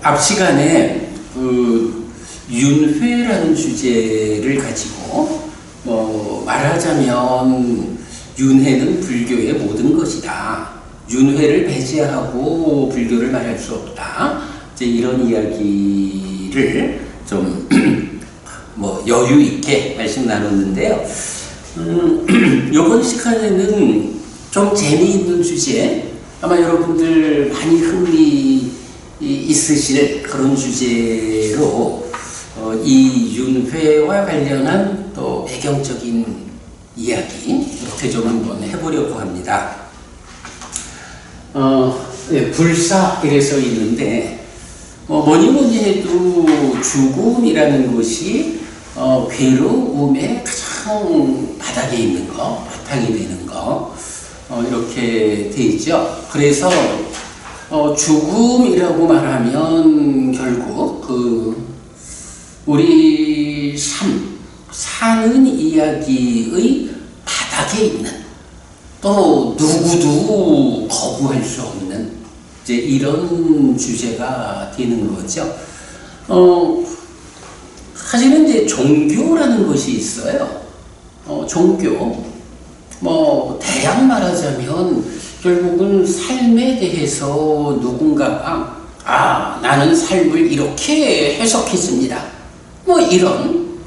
앞 시간에 윤회라는 주제를 가지고 말하자면 윤회는 불교의 모든 것이다. 윤회를 배제하고 불교를 말할 수 없다. 이제 이런 이야기를 좀 여유 있게 말씀 나눴는데요. 이번 시간에는 좀 재미있는 주제, 아마 여러분들 많이 흥미 있으실 그런 주제로 이 윤회와 관련한 또 배경적인 이야기 이렇게 좀 한번 해보려고 합니다. 불사 이래서 있는데 뭐니 해도 죽음이라는 것이 괴로움의 가장 바닥에 있는 거, 바탕이 되는 거 이렇게 돼 있죠. 그래서 죽음이라고 말하면 결국 우리 사는 이야기의 바닥에 있는, 또 누구도 거부할 수 없는 이제 이런 주제가 되는 거죠. 사실은 이제 종교라는 것이 있어요. 종교, 대략 말하자면 결국은 삶에 대해서 누군가가 나는 삶을 이렇게 해석했습니다. 이런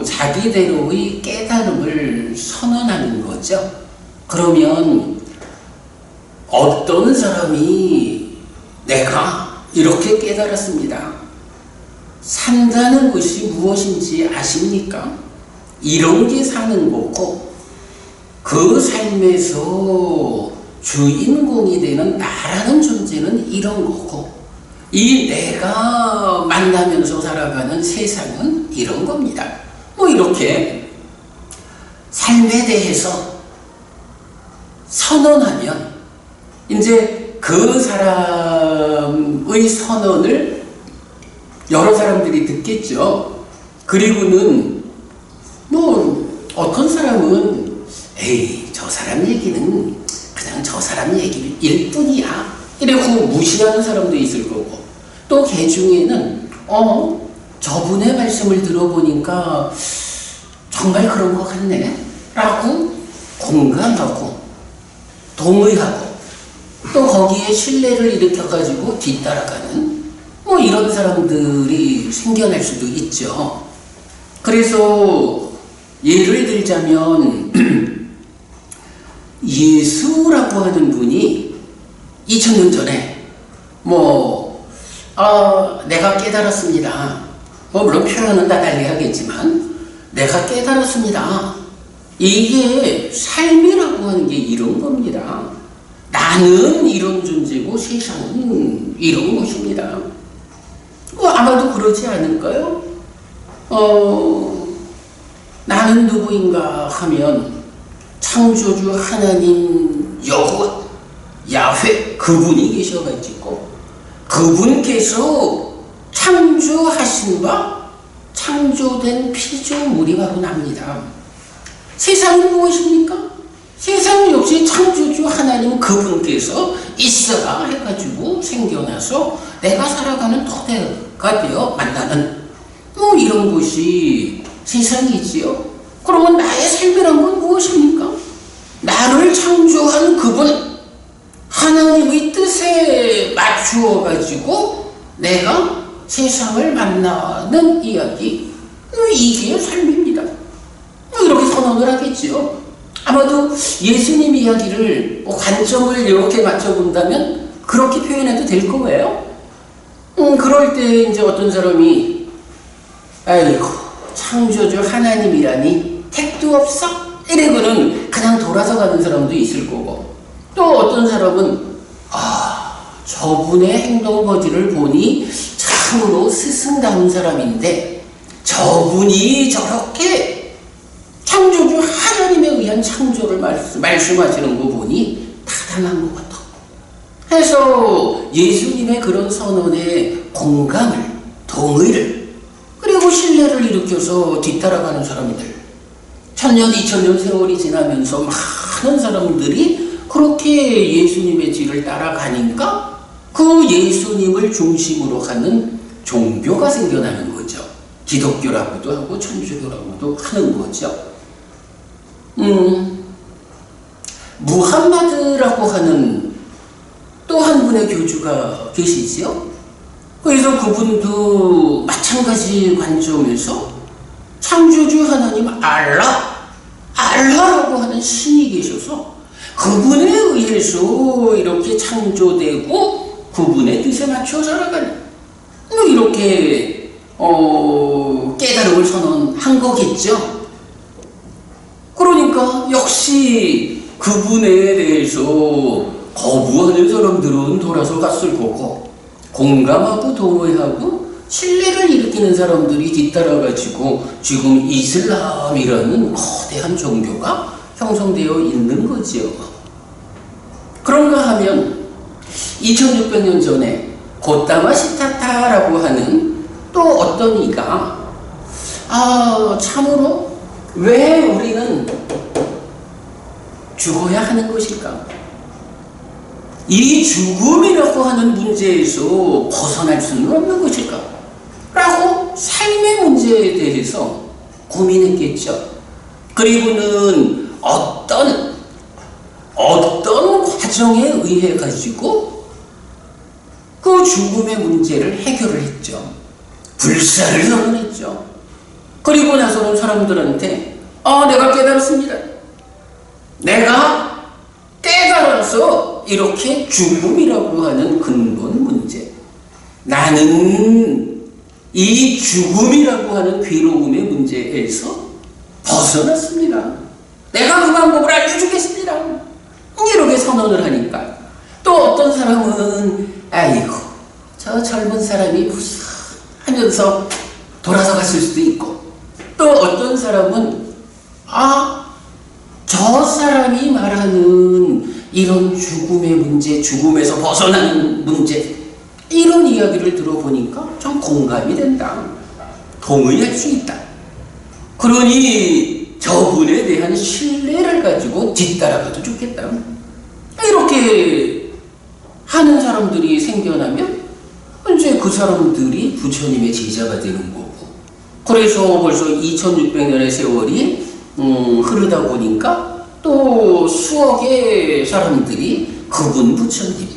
자기대로의 깨달음을 선언하는 거죠. 그러면 어떤 사람이 내가 이렇게 깨달았습니다. 산다는 것이 무엇인지 아십니까? 이런 게 사는 거고, 그 삶에서 주인공이 되는 나라는 존재는 이런 거고, 이 내가 만나면서 살아가는 세상은 이런 겁니다. 이렇게 삶에 대해서 선언하면 이제 그 사람의 선언을 여러 사람들이 듣겠죠. 그리고는 어떤 사람은 저 사람 얘기는 그냥 저 사람 얘기일 뿐이야 이러고 무시하는 사람도 있을 거고, 또 걔 중에는 저분의 말씀을 들어보니까 정말 그런 것 같네 라고 공감하고 동의하고 또 거기에 신뢰를 일으켜가지고 뒤따라가는 이런 사람들이 생겨날 수도 있죠. 그래서 예를 들자면 예수라고 하는 분이 2000년 전에 내가 깨달았습니다. 물론 표현은 다 달리 하겠지만 내가 깨달았습니다. 이게 삶이라고 하는 게 이런 겁니다. 나는 이런 존재고 세상은 이런 것입니다. 아마도 그러지 않을까요? 나는 누구인가 하면 창조주 하나님 여호와 야훼 그분이 계셔가지고 그분께서 창조하신 바 창조된 피조물이 바로 납니다. 세상은 무엇입니까? 세상은 역시 창조주 하나님 그분께서 있어라 해가지고 생겨나서 내가 살아가는 토대가 되어 만나는 이런 것이 세상이지요. 그러면 나의 삶이란 건 무엇입니까? 나를 창조한 그분 하나님의 뜻에 맞추어 가지고 내가 세상을 만나는 이야기, 이게 삶입니다. 이렇게 선언을 하겠지요. 아마도 예수님 이야기를 관점을 이렇게 맞춰본다면 그렇게 표현해도 될 거예요. 그럴 때 이제 어떤 사람이 아이고 창조주 하나님이라니 택도 없어? 이러고는 그냥 돌아서 가는 사람도 있을 거고, 또 어떤 사람은 저분의 행동 거지를 보니 참으로 스승다운 사람인데 저분이 저렇게 창조주 하나님에 의한 창조를 말씀하시는 거 보니 타당한 것 같아. 해서 예수님의 그런 선언에 공감을, 동의를, 그리고 신뢰를 일으켜서 뒤따라가는 사람들, 1000년, 2000년 세월이 지나면서 많은 사람들이 그렇게 예수님의 뒤를 따라가니까 그 예수님을 중심으로 하는 종교가 생겨나는 거죠. 기독교라고도 하고 천주교라고도 하는 거죠. 무함마드라고 하는 또 한 분의 교주가 계시지요. 그래서 그분도 마찬가지 관점에서 창조주 하나님 알라라고 하는 신이 계셔서 그분에 의해서 이렇게 창조되고 그분의 뜻에 맞춰 살아가는 이렇게 깨달음을 선언한 거겠죠. 그러니까 역시 그분에 대해서 거부하는 사람들은 돌아서 갔을 거고 공감하고 동의하고 신뢰를 일으키는 사람들이 뒤따라가지고 지금 이슬람이라는 거대한 종교가 형성되어 있는 거지요. 그런가 하면 2600년 전에 고타마 시타타라고 하는 또 어떤 이가 참으로 왜 우리는 죽어야 하는 것일까? 이 죽음이라고 하는 문제에서 벗어날 수는 없는 것일까? 라고 삶의 문제에 대해서 고민했겠죠. 그리고는 어떤 과정에 의해 가지고 그 죽음의 문제를 해결을 했죠. 불사를 선언했죠. 그리고 나서는 사람들한테 내가 깨달았습니다. 내가 깨달아서 이렇게 죽음이라고 하는 근본 문제, 나는 이 죽음이라고 하는 괴로움의 문제에서 벗어났습니다. 내가 그 방법을 알려주겠습니다. 이렇게 선언을 하니까 또 어떤 사람은 아이고 저 젊은 사람이 무슨 하면서 돌아서 갔을 수도 있고, 또 어떤 사람은 저 사람이 말하는 이런 죽음의 문제, 죽음에서 벗어나는 문제, 이런 이야기를 들어보니까 좀 공감이 된다. 동의할 수 있다. 그러니 저분에 대한 신뢰를 가지고 뒤따라가도 좋겠다. 이렇게 하는 사람들이 생겨나면 이제 그 사람들이 부처님의 제자가 되는 거고, 그래서 벌써 2600년의 세월이 흐르다 보니까 또 수억의 사람들이 그분 부처님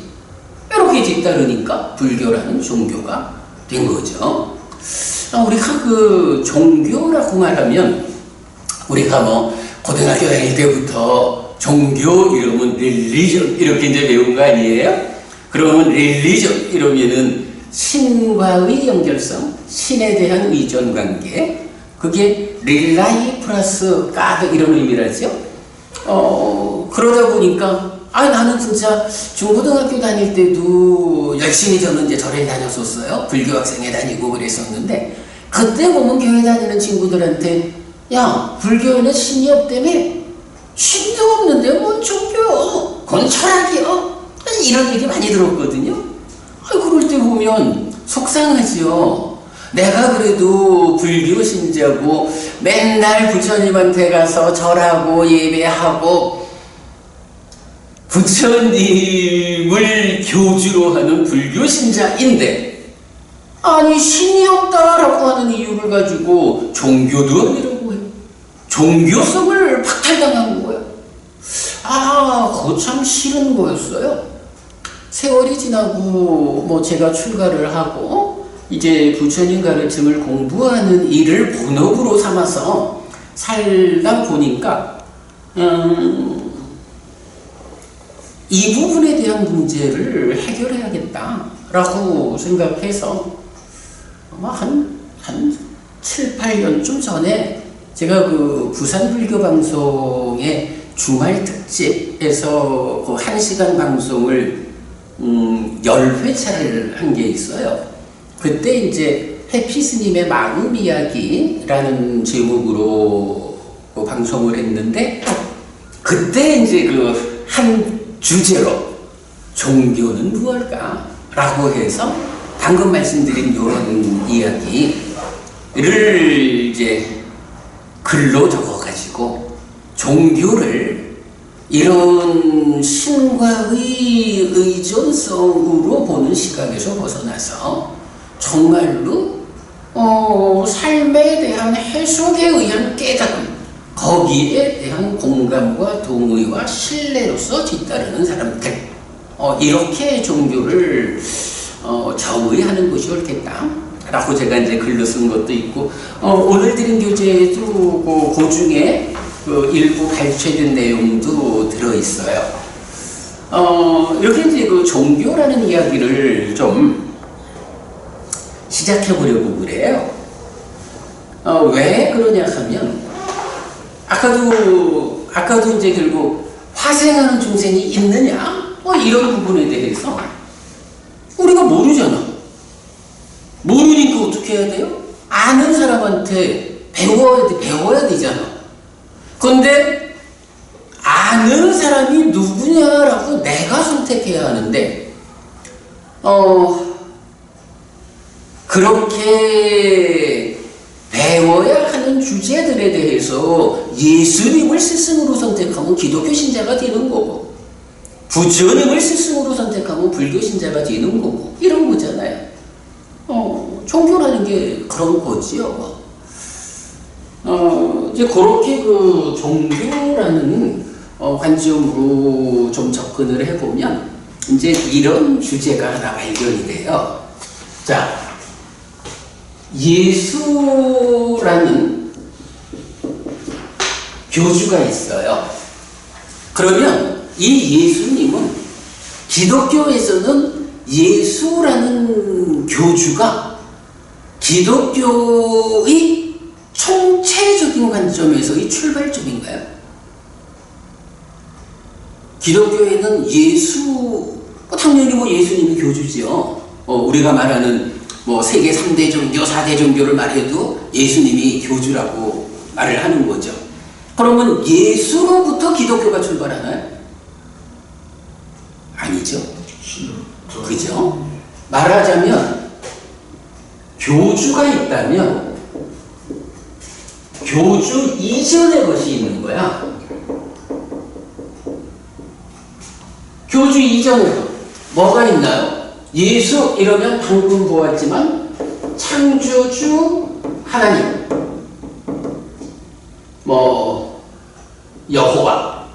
이렇게 뒤따르니까 불교라는 종교가 된 거죠. 우리가 그 종교라고 말하면 우리가 고등학교 다닐 때부터 종교 이러면 릴리전 이렇게 이제 배운 거 아니에요? 그러면 릴리전 이러면은 신과의 연결성, 신에 대한 의존 관계, 그게 릴라이 플러스 가드 이런 의미라죠. 그러다 보니까 나는 진짜 중고등학교 다닐 때도 열심히 저는 이제 절에 다녔었어요. 불교 학생회 다니고 그랬었는데, 그때 보면 교회 다니는 친구들한테 야, 불교에는 신이 없다며? 신도 없는데 뭔 종교요? 그건 철학이요? 이런 얘기 많이 들었거든요. 그럴 때 보면 속상하지요. 내가 그래도 불교 신자고 맨날 부처님한테 가서 절하고 예배하고 부처님을 교주로 하는 불교 신자인데, 아니 신이 없다라고 하는 이유를 가지고 종교도 아니라고 해요. 종교성을 박탈당한 거예요. 그거 참 싫은 거였어요. 세월이 지나고 제가 출가를 하고 이제 부처님 가르침을 공부하는 일을 본업으로 삼아서 살다 보니까 이 부분에 대한 문제를 해결해야겠다라고 생각해서 아마 한 7, 8년쯤 전에 제가 그 부산 불교 방송의 주말 특집에서 그 1시간 방송을 10회차를 한 게 있어요. 그때 이제 해피 스님의 마음 이야기라는 제목으로 그 방송을 했는데, 그때 이제 그 한 주제로 종교는 무엇일까? 라고 해서 방금 말씀드린 이런 이야기를 이제 글로 적어가지고 종교를 이런 신과의 의존성으로 보는 시각에서 벗어나서 정말로 삶에 대한 해석에 의한 깨달음, 거기에 대한 공감과 동의와 신뢰로서 뒤따르는 사람들, 이렇게 종교를 정의하는 것이 옳겠다 라고 제가 이제 글로 쓴 것도 있고, 오늘 드린 교재에도 그 중에 일부 발췌된 내용도 들어있어요. 이렇게 이제 그 종교라는 이야기를 좀 시작해보려고 그래요. 왜 그러냐 하면, 아까도 이제 결국 화생하는 중생이 있느냐? 이런 부분에 대해서 우리가 모르잖아. 모르니까 어떻게 해야 돼요? 아는 사람한테 배워야 되잖아. 근데 아는 사람이 누구냐라고 내가 선택해야 하는데, 그렇게 배워야 하는 주제들에 대해서 예수님을 스승으로 선택하면 기독교 신자가 되는 거고, 부처님을 스승으로 선택하면 불교 신자가 되는 거고, 이런 거잖아요. 종교라는 게 그런 거지요. 이제 그렇게 그 종교라는 관점으로 좀 접근을 해보면 이제 이런 주제가 하나 발견이 돼요. 자, 예수라는 교주가 있어요. 그러면 이 예수님은 기독교에서는 예수라는 교주가 기독교의 총체적인 관점에서의 출발점인가요? 기독교에는 당연히 예수님이 교주지요. 우리가 말하는 세계 3대 종교, 4대 종교를 말해도 예수님이 교주라고 말을 하는 거죠. 그러면 예수로부터 기독교가 출발하나요? 아니죠. 그죠? 말하자면 교주가 있다면 교주 이전의 것이 있는 거야. 교주 이전의 것. 뭐가 있나요? 예수 이러면 방금 보았지만 창조주 하나님, 여호와,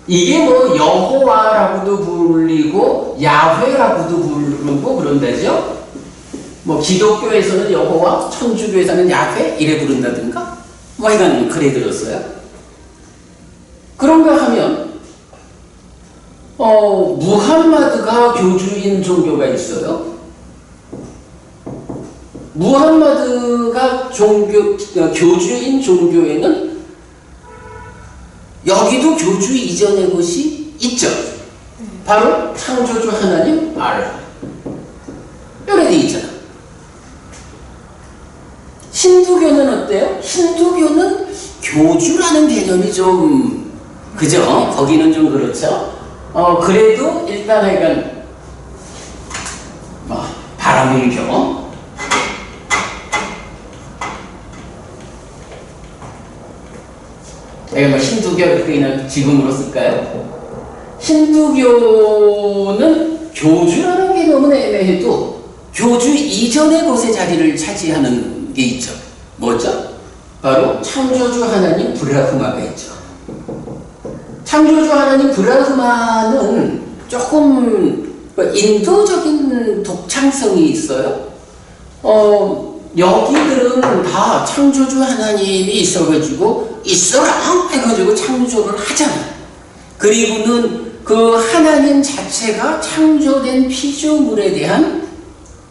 이게 여호와라고도 불리고 야훼라고도 부르고 그런다죠. 기독교에서는 여호와, 천주교에서는 야훼 이래 부른다든가 이건 그래 들었어요. 그런가 하면 무함마드가 교주인 종교가 있어요. 무함마드가 교주인 종교에는 여기도 교주 이전의 것이 있죠. 바로 창조주 하나님 알라. 이렇게 돼 있잖아. 힌두교는 어때요? 힌두교는 교주라는 개념이 좀, 그죠? 거기는 좀 그렇죠? 그래도 일단 하여간 바라물교, 힌두교 그냥 지금으로 쓸까요? 힌두교는 교주라는 개념은 애매해도 교주 이전의 것의 자리를 차지하는 게 있죠. 뭐죠? 바로 창조주 하나님 브라흐마가 있죠. 창조주 하나님 브라흐마는 조금 인도적인 독창성이 있어요. 여기들은 다 창조주 하나님이 있어가지고 있어라 해가지고 창조를 하잖아. 그리고는 그 하나님 자체가 창조된 피조물에 대한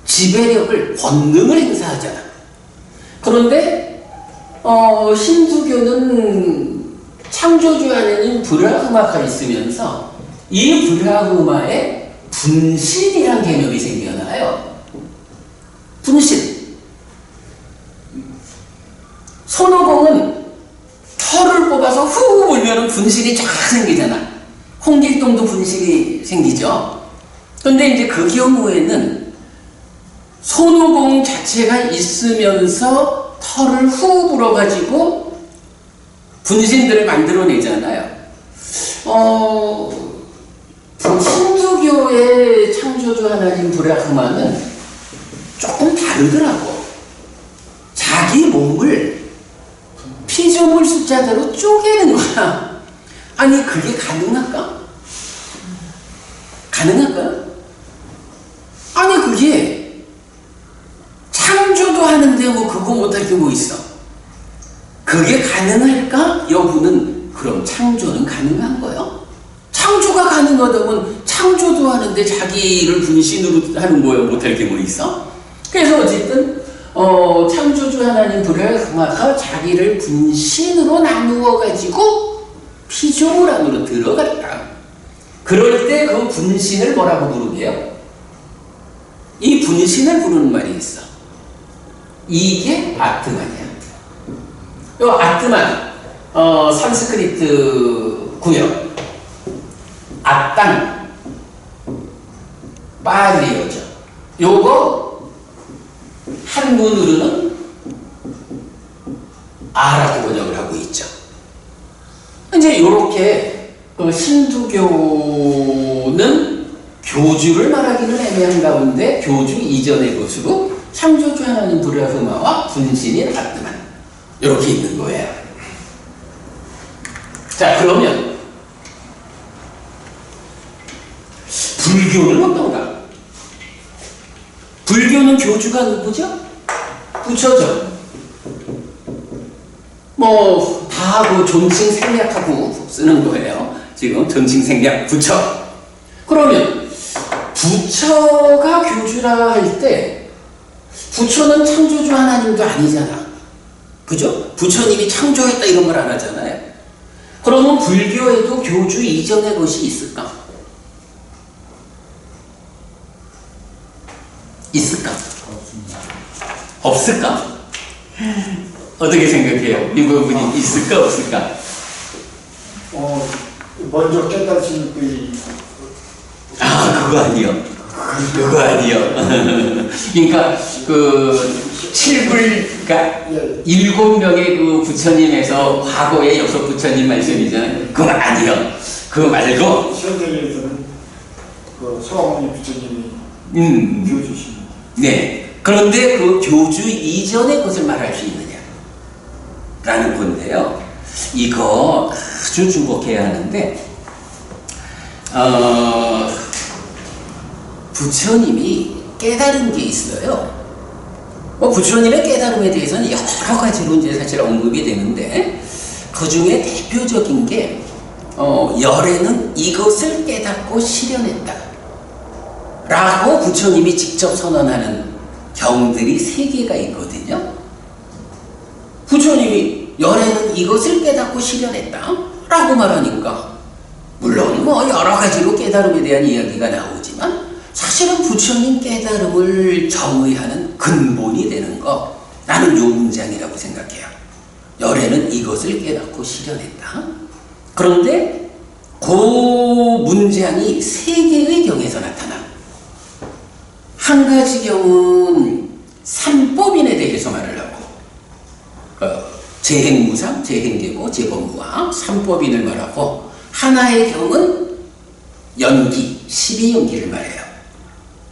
지배력을, 권능을 행사하잖아. 그런데 힌두교는 창조주 하나님 브라흐마가 있으면서 이 브라흐마에 분신이란 개념이 생겨나요. 분신. 손오공은 털을 뽑아서 후 불면 분신이 쫙 생기잖아. 홍길동도 분신이 생기죠. 근데 이제 그 경우에는 손오공 자체가 있으면서 털을 후 불어가지고 분신들을 만들어내잖아요. 힌두교의 창조주 하나님 브라흐마는 조금 다르더라고. 자기 몸을 피조물 숫자대로 쪼개는 거야. 아니 그게 가능할까? 가능할까? 아니 그게 창조도 하는데 뭐 그거 못할 게 뭐 있어? 그게 가능할까? 여부는 그럼 창조는 가능한 거요? 창조가 가능하다면 창조도 하는데 자기를 분신으로 하는 거예요. 못할 게 뭐 있어? 그래서 어쨌든 창조주 하나님 브라흐마가 자기를 분신으로 나누어 가지고 피조물 안으로 들어갔다. 그럴 때 그 분신을 뭐라고 부르게요? 이 분신을 부르는 말이 있어. 이게 아트만이야. 요 아트만 산스크리트 구역 아땅 파리어죠. 요거 한문으로는 아라고 번역을 하고 있죠. 이제 요렇게 힌두교는 교주를 말하기는 애매한 가운데 교주 이전의 것으로 창조주 하나님 브라흐마와 분신인 아트만 이렇게 있는 거예요. 자, 그러면 불교는 어떤가? 불교는 교주가 누구죠? 부처죠. 뭐 다 그 존칭 생략하고 쓰는 거예요. 지금 존칭 생략 부처. 그러면 부처가 교주라 할 때 부처는 창조주 하나님도 아니잖아. 그죠? 부처님이 창조했다 이런 걸 안 하잖아요. 그러면 불교에도 교주 이전의 것이 있을까? 있을까? 없을까? 어떻게 생각해요? 이 부분이 있을까 없을까? 먼저 깨달으시는 분이 그거 아니요. 그거 아니요. 그러니까 그러니까 7명의 그 부처님에서 과거의 6 부처님 말씀이잖아요. 그거 아니요. 그거 말고 현대에서는 그 소아모니 부처님이 교주십니다. 네. 그런데 그 교주 이전의 것을 말할 수 있느냐? 라는 건데요. 이거 아주 주목해야 하는데, 부처님이 깨달은 게 있어요. 부처님의 깨달음에 대해서는 여러 가지로 이제 사실 언급이 되는데, 그 중에 대표적인 게, 열애는 이것을 깨닫고 실현했다. 라고 부처님이 직접 선언하는 경들이 3개가 있거든요. 부처님이 열애는 이것을 깨닫고 실현했다 라고 말하니까 물론 뭐 여러 가지로 깨달음에 대한 이야기가 나오지만 사실은 부처님 깨달음을 정의하는 근본이 되는 거 나는 요 문장이라고 생각해요. 열애는 이것을 깨닫고 실현했다. 그런데 그 문장이 3개의 경에서 나타나. 한 가지 경은 삼법인에 대해서 말을 하고 재행무상, 재행계고, 재법무와 삼법인을 말하고 하나의 경은 연기, 12연기를 말해요.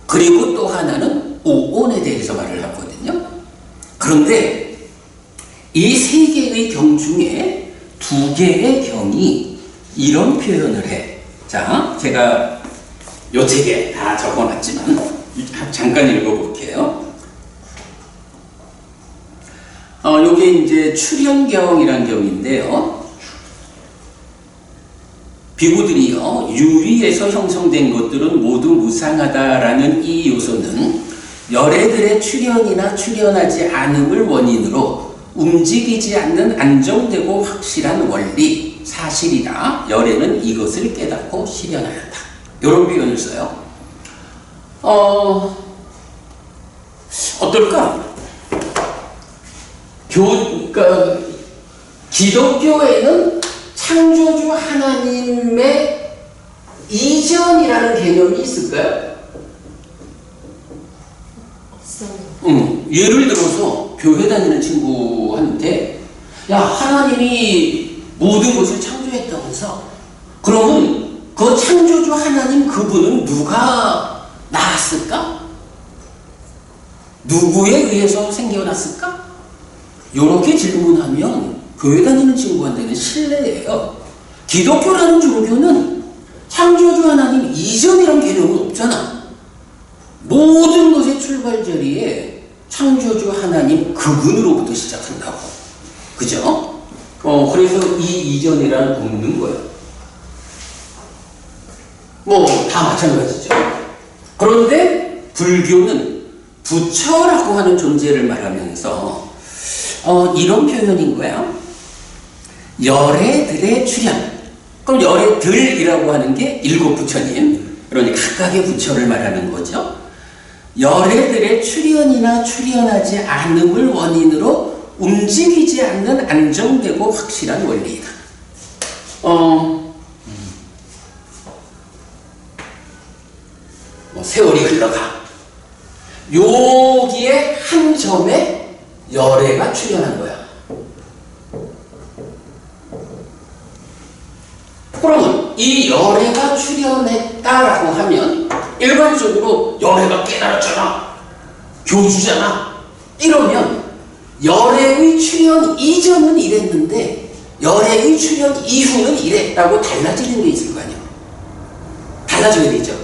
그리고 또 하나는 오온에 대해서 말을 하거든요. 그런데 이 3개의 경 중에 2개의 경이 이런 표현을 해. 자, 제가 요 책에 다 적어놨지만 잠깐 읽어볼게요. 요게 이제 출현경이란 경인데요. 비구들이요, 유위에서 형성된 것들은 모두 무상하다라는 이 요소는 열애들의 출현이나 출현하지 않음을 원인으로 움직이지 않는 안정되고 확실한 원리, 사실이다. 열애는 이것을 깨닫고 실현하였다. 이런 표현을 써요. 어떨까? 그러니까 기독교에는 창조주 하나님의 이전이라는 개념이 있을까요? 없어요. 예를 들어서 교회 다니는 친구한테 야, 하나님이 모든 것을 창조했다면서 그러면 그 창조주 하나님 그분은 누가 낳았을까? 누구에 의해서 생겨났을까? 이렇게 질문하면 교회 다니는 친구한테는 실례예요. 기독교라는 종교는 창조주 하나님 이전이란 개념은 없잖아. 모든 것의 출발 자리에 창조주 하나님 그분으로부터 시작한다고. 그죠? 그래서 이 이전이라는 없는 거예요. 뭐 다 마찬가지죠. 그런데 불교는 부처라고 하는 존재를 말하면서 이런 표현인 거야. 열애들의 출현. 그럼 열애들이라고 하는 게 일곱 부처님, 그러니까 각각의 부처를 말하는 거죠. 열애들의 출현이나 출현하지 않음을 원인으로 움직이지 않는 안정되고 확실한 원리이다. 세월이 흘러가. 여기에 한 점에 열애가 출현한 거야. 그러면 이 열애가 출현했다라고 하면 일반적으로 열애가 깨달았잖아, 교주잖아, 이러면 열애의 출현 이전은 이랬는데 열애의 출현 이후는 이랬다고 달라지는 게 있을 거 아니야. 달라져야 되죠.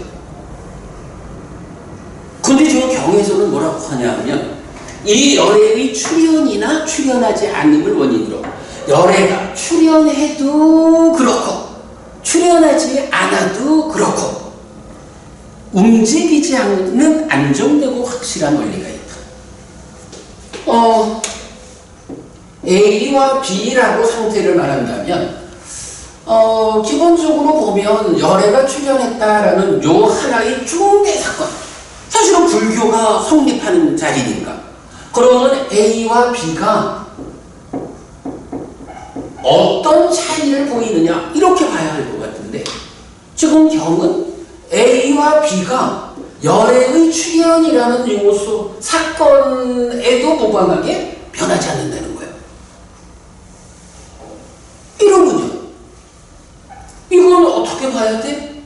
근데 저 경에서는 뭐라고 하냐면 이 열애의 출현이나 출현하지 않음을 원인으로 열애가 출현해도 그렇고 출현하지 않아도 그렇고 움직이지 않는 안정되고 확실한 원리가 있다. A와 B라고 상태를 말한다면 기본적으로 보면 열애가 출현했다라는 요 하나의 중대 사건, 사실은 불교가 성립하는 자리니까. 그러면 A와 B가 어떤 차이를 보이느냐 이렇게 봐야 할 것 같은데, 지금 경은 A와 B가 열애의 출현이라는 요소 사건에도 무관하게 변하지 않는다는 거예요. 이러면요, 이건 어떻게 봐야 돼?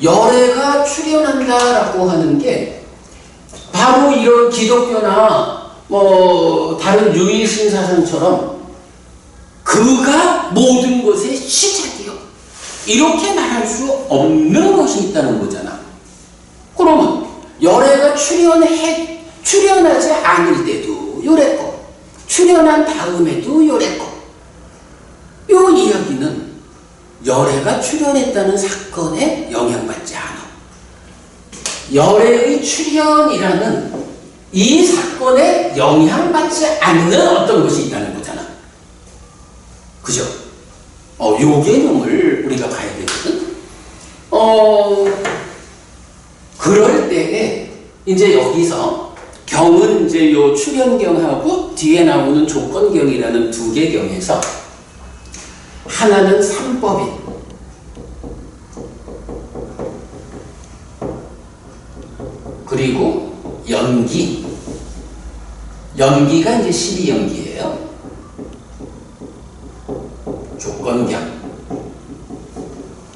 열애가 출현한다라고 하는 게 바로 이런 기독교나 뭐 다른 유일신 사상처럼 그가 모든 것의 시작이요, 이렇게 말할 수 없는 것이 있다는 거잖아. 그러면 열애가 출현하지 않을 때도 요랬고 출현한 다음에도 요랬고, 요 이야기는 열애가 출현했다는 사건에 영향받지 않아. 열애의 출현이라는 이 사건에 영향받지 않는 어떤 것이 있다는 거잖아. 그죠? 요 개념을 우리가 봐야 되거든. 그럴 때에 이제 여기서 경은 이제 요 출현경하고 뒤에 나오는 조건경이라는 두 개 경에서 하나는 삼법인, 그리고 연기가 이제 12연기예요. 조건경.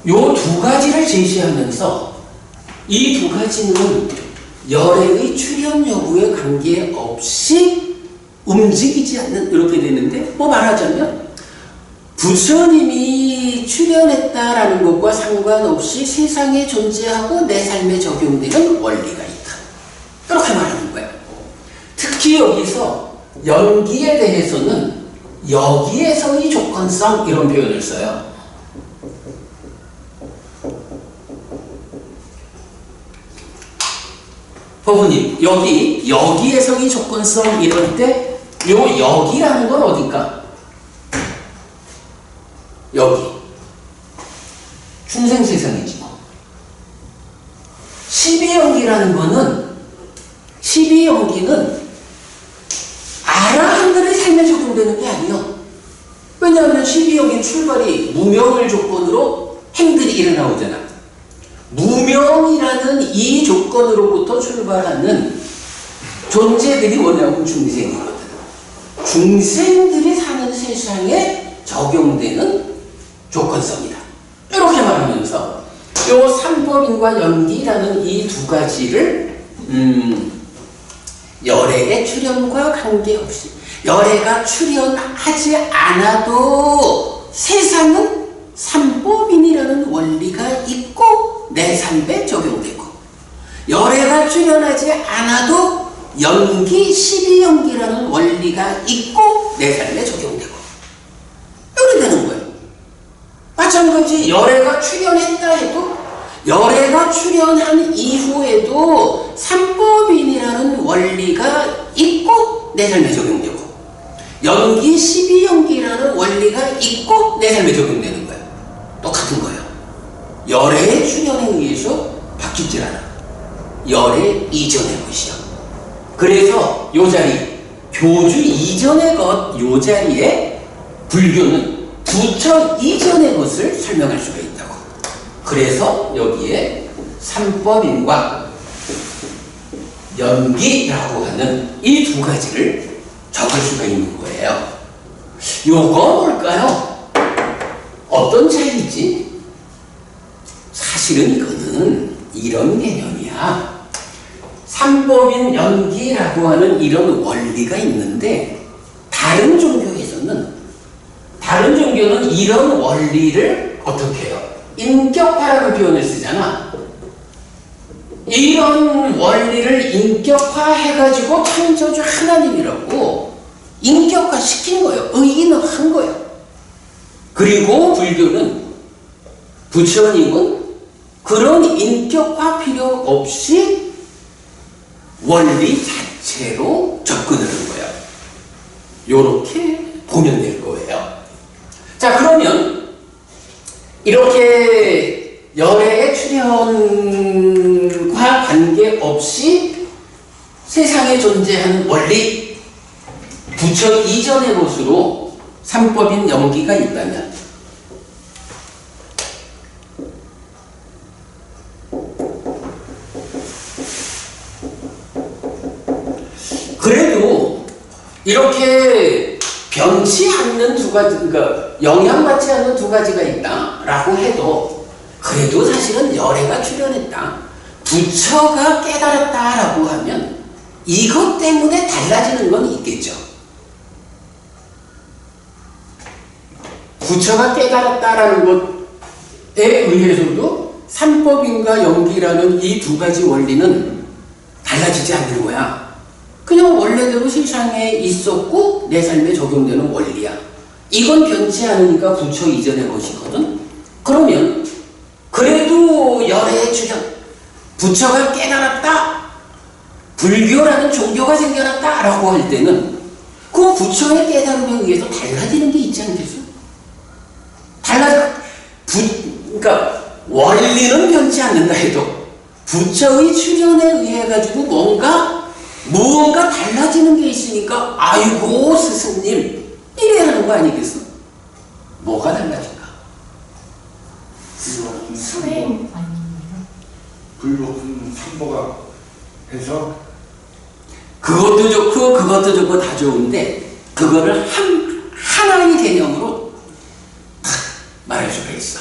요 두 가지를 제시하면서 이 두 가지는 열애의 출현 여부에 관계없이 움직이지 않는, 이렇게 되는데, 뭐 말하자면 부처님이 출현했다라는 것과 상관없이 세상에 존재하고 내 삶에 적용되는 원리가 있다, 이렇게 말하는 거예요. 특히 여기서 연기에 대해서는 여기에서의 조건성, 이런 표현을 써요. 법원님, 여기에서의 조건성 이럴 때 요 여기라는 건 어딜까? 여기 중생세상이지 뭐. 12연기라는 거는, 12연기는 아라한들의 삶에 적용되는 게 아니에요. 왜냐하면 12연기 출발이 무명을 조건으로 행들이 일어나오잖아. 무명이라는 이 조건으로부터 출발하는 존재들이 뭐냐면 중생이거든. 중생들이 사는 세상에 적용되는 조건성이다. 이렇게 말하면서 요 삼법인과 연기라는 이 두 가지를 열애의 출현과 관계없이 열애가 출현하지 않아도 세상은 삼법인이라는 원리가 있고 내 삶에 적용되고, 열애가 출현하지 않아도 연기, 12연기라는 원리가 있고 내 삶에 적용되고, 이렇게 되는 거예요. 마찬가지 열애가 출현했다 해도 열애가 출현한 이후에도 삼법인이라는 원리가 있고 내 삶에 적용되고, 연기, 12연기라는 원리가 있고 내 삶에 적용되는 거예요. 똑같은 거예요. 열애의 출현에 의해서 바뀌질 않아. 열애 이전의 것이요. 그래서 요 자리, 교주 이전의 것, 요 자리에 불교는 부처 이전의 것을 설명할 수가 있다고. 그래서 여기에 삼법인과 연기라고 하는 이 두 가지를 적을 수가 있는 거예요. 요거 뭘까요? 어떤 차이지? 사실은 이거는 이런 개념이야. 삼법인 연기라고 하는 이런 원리가 있는데, 다른 종교에서는, 다른 종교는 이런 원리를 어떻게 해요? 인격화라는 표현을 쓰잖아. 이런 원리를 인격화해가지고 창조주 하나님이라고 인격화시킨 거예요. 의인화한 거예요. 그리고 불교는, 부처님은 그런 인격화 필요 없이 원리 자체로 접근을 한 거예요. 요렇게 보면 될 거예요. 자, 그러면 이렇게 열애의 출현과 관계없이 세상에 존재하는 원리, 부처 이전의 것으로 삼법인 연기가 있다면, 그래도 이렇게 변치 않는 두 가지, 그러니까 영향받지 않는 두 가지가 있다라고 해도, 그래도 사실은 열애가 출현했다, 부처가 깨달았다라고 하면 이것 때문에 달라지는 건 있겠죠. 부처가 깨달았다라는 것에 의해서도 삼법인과 연기라는 이 두 가지 원리는 달라지지 않는 거야. 그냥 원래대로 세상에 있었고 내 삶에 적용되는 원리야. 이건 변치 않으니까 부처 이전의 것이거든. 그러면 그래도 열애의 출현, 부처가 깨달았다, 불교라는 종교가 생겨났다 라고 할 때는 그 부처의 깨달음에 의해서 달라지는 게 있지 않겠어? 그러니까 원리는 변치 않는다 해도 부처의 출현에 의해 가지고 무언가 달라지는 게 있으니까, 아이고 스승님 이래야 하는 거 아니겠어? 뭐가 달라질까? 수행 불법은 삼보가 해서 그것도 좋고 그것도 좋고 다 좋은데, 그거를 하나의 개념으로 말할 수가 있어.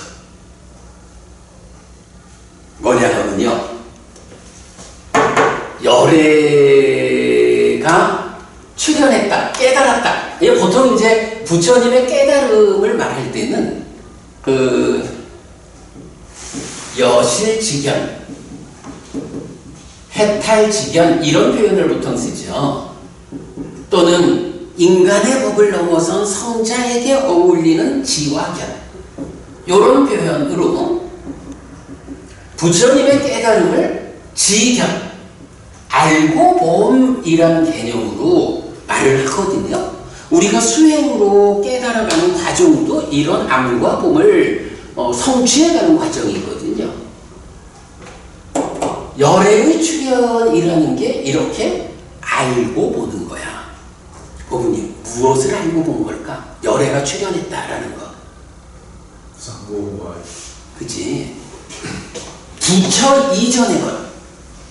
뭐냐 하면요, 열애가 출현했다, 깨달았다. 보통 이제 부처님의 깨달음을 말할 때는 여실직연, 해탈직연 이런 표현을 보통 쓰죠. 또는 인간의 법을 넘어선 성자에게 어울리는 지화견, 이런 표현으로 부처님의 깨달음을 지견, 알고 봄이라는 개념으로 말을 하거든요. 우리가 수행으로 깨달아가는 과정도 이런 암과 봄을 성취해가는 과정이거든요. 열애의 출현이라는 게 이렇게 알고 보는 거야. 부모님, 무엇을 알고 본 걸까? 열애가 출현했다라는 거. 그치? 부처 이전의 것,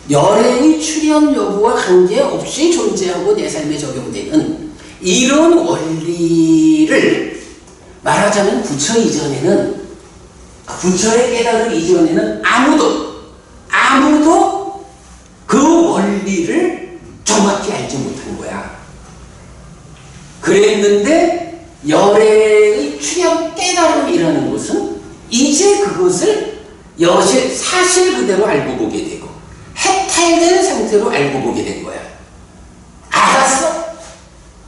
열애의 출현 여부와 관계없이 존재하고 내 삶에 적용되는 이런 원리를 말하자면 부처 이전에는, 부처의 깨달음 이전에는 아무도 그 원리를 정확히 알지 못한 거야. 그랬는데 열애의 출현 깨달음이라는 것은 이제 그것을 사실 그대로 알고 보게 되고 해탈된 상태로 알고 보게 된 거야. 알았어.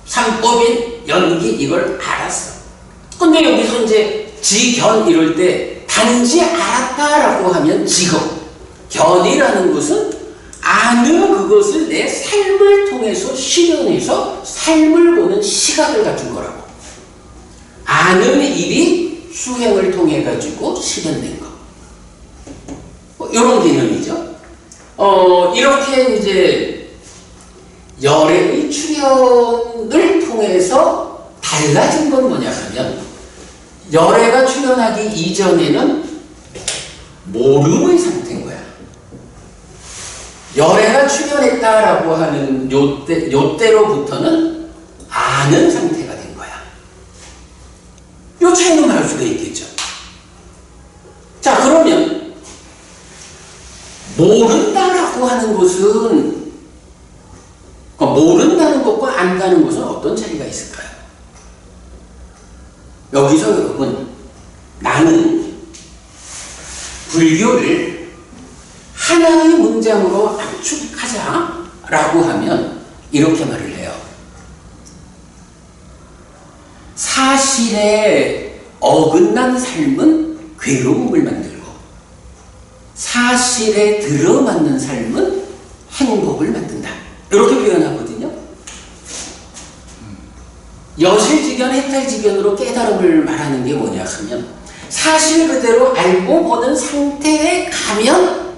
삼법인 연기 이걸 알았어. 근데 여기서 이제 지견 이럴 때 단지 알았다라고 하면 지금 견이라는 것은 아는 그것을 내 삶을 통해서 실현해서 삶을 보는 시각을 갖춘 거라고. 아는 일이 수행을 통해 가지고 실현된 거. 이런 개념이죠. 이렇게 이제 열애의 출현을 통해서 달라진 건 뭐냐 하면, 열애가 출현하기 이전에는 모름의 상태인 거야. 열애가 출현했다라고 하는 요때로부터는 아는 상태가 된 거야. 요 차이는 말할 수가 있겠죠. 자, 그러면 모른다라고 하는 것은, 모른다는 것과 안다는 것은 어떤 차이가 있을까요? 여기서 여러분, 나는 불교를 하나의 문장으로 압축하자라고 하면 이렇게 말을 해요. 사실에 어긋난 삶은 괴로움을 만들고 사실에 들어맞는 삶은 행복을 만든다. 이렇게 표현하거든요. 여실지견, 해탈지견으로 깨달음을 말하는 게 뭐냐 하면, 사실 그대로 알고 보는 상태에 가면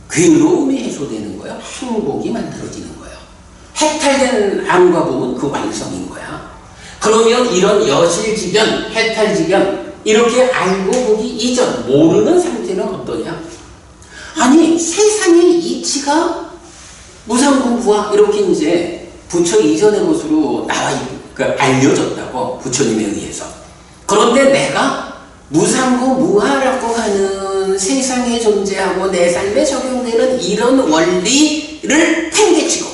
괴로움이 해소되는 거예요. 행복이 만들어지는 거예요. 해탈된 암과 보면 그 완성인 거야. 그러면 이런 여실지견, 해탈지견 이렇게 알고 보기 이전 모르는 상태는 어떠냐? 아니, 세상의 이치가 무상공부와 이렇게 이제 부처 이전의 것으로 알려졌다고, 부처님에 의해서. 그런데 내가 무상고 무하라고 하는 세상에 존재하고 내 삶에 적용되는 이런 원리를 팽개치고,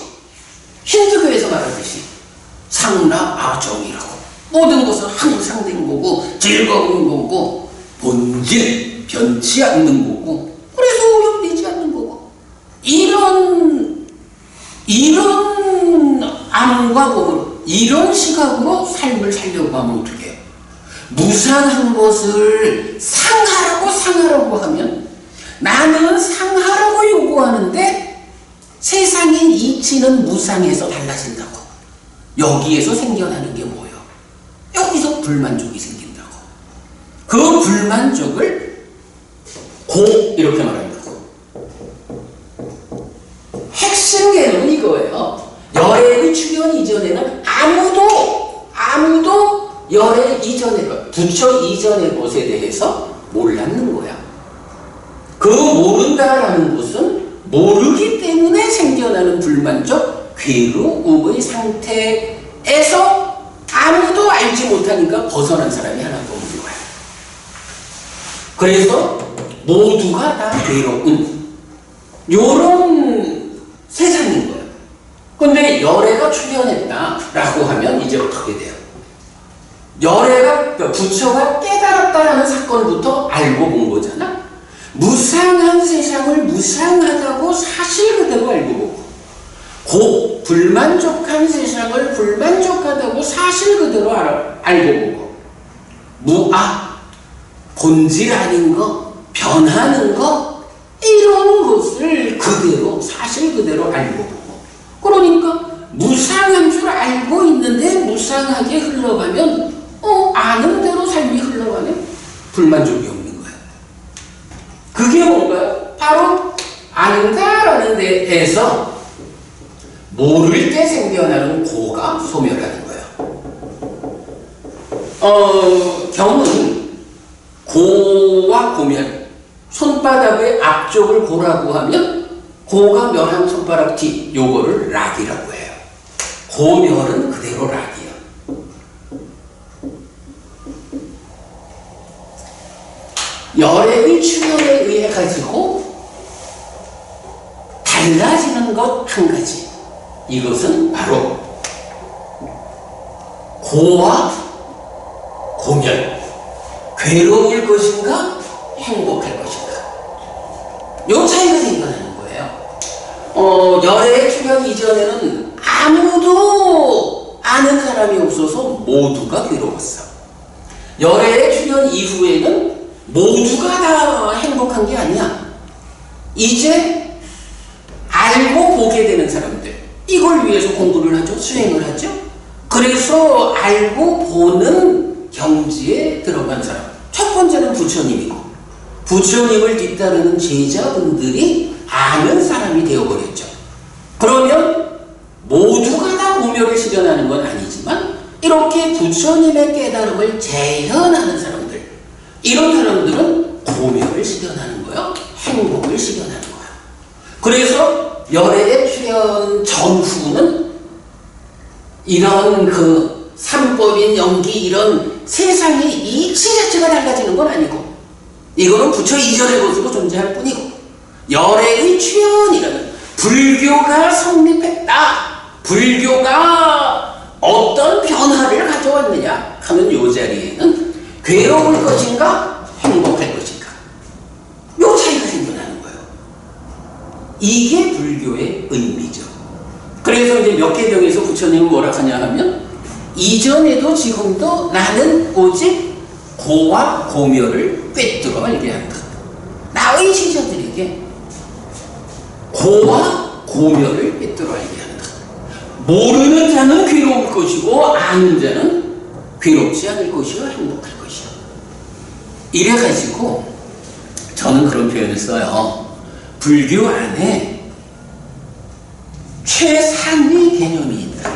힌두교에서 말하듯이 상라아정이라고, 모든 것은 항상 된 거고 즐거운 거고 본질 변치 않는 거고 그래서 오염되지 않는 거고, 이런 암과 복을 이런 시각으로 삶을 살려고 하면 어떻게 해요? 무상한 것을 상하라고 하면, 나는 상하라고 요구하는데 세상의 이치는 무상해서 달라진다고. 여기에서 생겨나는 게 뭐예요? 여기서 불만족이 생긴다고. 그 불만족을 이렇게 말한다고. 핵심 개념은 이거예요. 열애의 출현 이전에는 아무도 열애 이전의 것, 부처 이전의 것에 대해서 몰랐는 거야. 그 모른다라는 것은 모르기 때문에 생겨나는 불만족, 괴로움의 상태에서 아무도 알지 못하니까 벗어난 사람이 하나도 없는 거야. 그래서 모두가 다 괴로운 요런 세상인 거예요. 근데 열애가 출현했다라고 하면 이제 어떻게 돼요? 열애가, 부처가 깨달았다라는 사건부터 알고 본 거잖아. 무상한 세상을 무상하다고 사실 그대로 알고 보고, 불만족한 세상을 불만족하다고 사실 그대로 알고 보고, 무아, 본질 아닌 거, 변하는 거, 이런 것을 그대로 사실 그대로 알고 보고, 그러니까 무상한 줄 알고 있는데 무상하게 흘러가면 아는 대로 삶이 흘러가네. 불만족이 없는 거야. 그게 뭔가요? 바로 안다라는 데에서 모를 때 생겨나는 고가 소멸하는 거예요. 경은 고와 고멸, 손바닥의 앞쪽을 고라고 하면 고가 멸한 손가락 뒤, 요거를 락이라고 해요. 고멸은 그대로 락이야. 열애의 출현에 의해 가지고 달라지는 것 한 가지. 이것은 바로 고와 고멸. 괴로울 것인가 행복할 것인가. 요 차이가 생겨나는 거예요. 열애의 출현 이전에는 아무도 아는 사람이 없어서 모두가 괴로웠어. 열애의 출현 이후에는 모두가 다 행복한 게 아니야. 이제 알고 보게 되는 사람들, 이걸 위해서 공부를 하죠. 수행을 하죠. 그래서 알고 보는 경지에 들어간 사람. 첫 번째는 부처님이고, 부처님을 뒤따르는 제자분들이 아는 사람이 되어버렸죠. 그러면 모두가 다 고멸을 실현하는 건 아니지만 이렇게 부처님의 깨달음을 재현하는 사람들, 이런 사람들은 고멸을 실현하는 거예요. 행복을 실현하는 거예요. 그래서 열애의 출현 전후는 이런 그 삼법인 연기 이런 세상의 이치 자체가 달라지는 건 아니고, 이거는 부처 이전의 것으로 존재할 뿐이고, 열애의 출현이라는 불교가 성립했다, 불교가 어떤 변화를 가져왔느냐 하는 요 자리에는 괴로울 것인가 행복할 것인가, 요 차이가 생겨나는 거예요. 이게 불교의 의미죠. 그래서 이제 몇 개경에서 부처님은 뭐라 하냐 하면, 이전에도 지금도 나는 오직 고와 고멸을 꿰뚫어 알게 한다. 나의 제자들에게 고와 고멸을 꿰뚫어 알게 한다. 모르는 자는 괴로울 것이고 아는 자는 괴롭지 않을 것이요 행복할 것이요. 이래가지고 저는 그런 표현을 써요. 불교 안에 최상위 개념이 있다.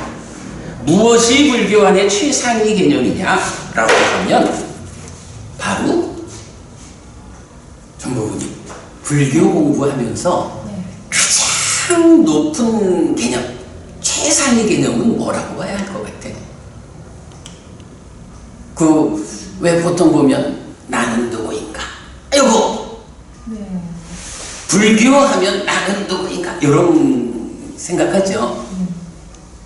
무엇이 불교 안에 최상위 개념이냐라고 하면 바로 정보부님 불교 공부하면서 가장 높은 개념, 최상위 개념은 뭐라고 봐야 할 것 같아? 왜 보통 보면 나는 누구인가? 이거 불교하면 나는 누구인가? 이런 생각하죠.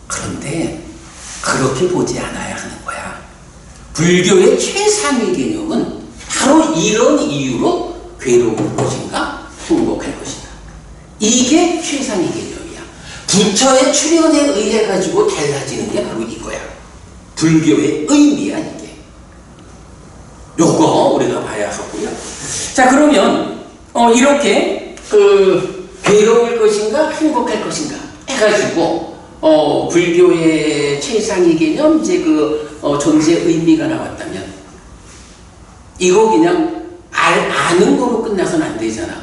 그런데 그렇게 보지 않아야 하는 거야. 불교의 최상위 개념은 바로 이런 이유로 괴로울 것인가 행복할 것인가, 이게 최상위 개념이야. 부처의 출현에 의해 가지고 달라지는 게 바로 이거야. 불교의 의미야 이게. 요거 우리가 봐야 하고요. 자, 그러면 이렇게 괴로울 것인가 행복할 것인가 해가지고 불교의 최상위 개념, 이제 존재 의미가 나왔다면, 이거 그냥 아는 거로 끝나서는 안 되잖아.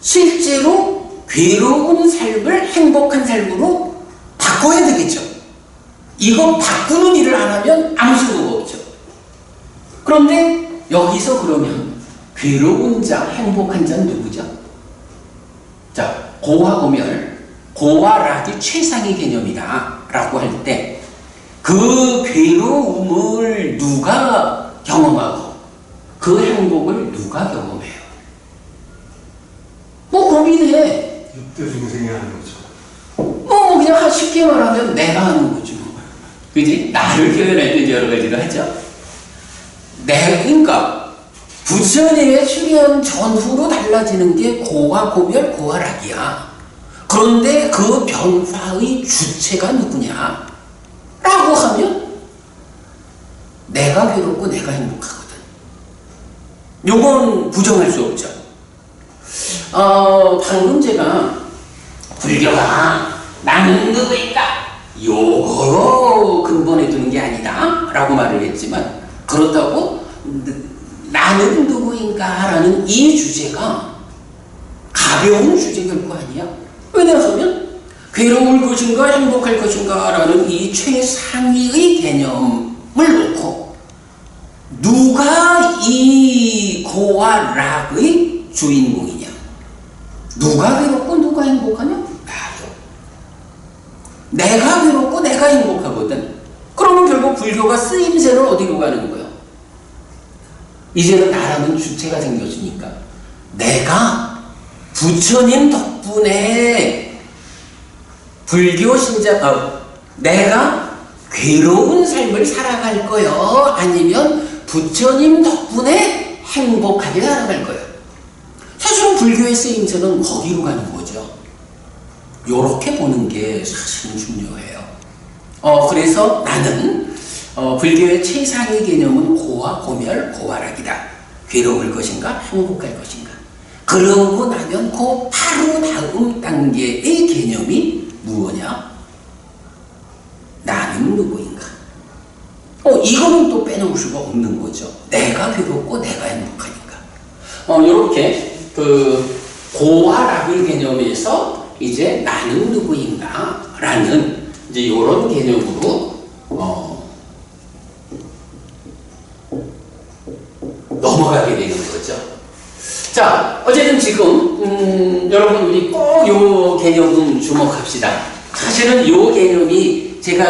실제로 괴로운 삶을 행복한 삶으로 바꿔야 되겠죠. 이거 바꾸는 일을 안 하면 아무 소용가 없죠. 그런데 여기서 그러면 괴로운 자, 행복한 자는 누구죠? 자, 고와 고멸, 고와 락이 최상위 개념이다 라고 할 때 그 괴로움을 누가 경험하고 그 행복을 누가 경험해요? 뭐 고민해. 육대 중생이 하는 거죠. 그냥 쉽게 말하면 내가 하는 거죠. 그지? 나를 표현할 때 여러 가지를 하죠. 그러니까 부처님의 출현 전후로 달라지는 게 고와 고멸, 고와 락이야. 그런데 그 변화의 주체가 누구냐? 라고 하면 내가 괴롭고 내가 행복하거든. 요건 부정할 수 없죠. 방금 제가 불교가 나는 누구인가? 요거로 근본에 두는 게 아니다 라고 말을 했지만, 그렇다고 나는 누구인가 라는 이 주제가 가벼운 주제 결코 아니야. 왜냐하면 괴로울 것인가 행복할 것인가 라는 이 최상위의 개념을 놓고 누가 이 고와 락의 주인공이냐, 누가 괴롭고 누가 행복하냐? 나요. 내가 괴롭고 내가 행복하거든. 그러면 결국 불교가 쓰임새를 어디로 가는 거예요? 이제는 나라는 주체가 생겼으니까 내가 부처님 덕분에 불교 신자, 내가 괴로운 삶을 살아갈 거요? 아니면 부처님 덕분에 행복하게 살아갈 거요? 사실은 불교의 쓰임새는 거기로 가는 거죠. 요렇게 보는 게 사실은 중요해요. 그래서 나는 불교의 최상의 개념은 고와 고멸, 고활락이다. 괴로울 것인가, 행복할 것인가. 그러고 나면 그 바로 다음 단계의 개념이 무엇냐? 나는 누구인가? 이거는 또 빼놓을 수가 없는 거죠. 내가 괴롭고 내가 행복하니까. 요렇게 고활락의 개념에서 이제 나는 누구인가? 라는 이제 요런 개념으로 넘어가게 되는 거죠. 자, 어쨌든 지금 여러분 우리 꼭 요 개념은 주목합시다. 사실은 요 개념이 제가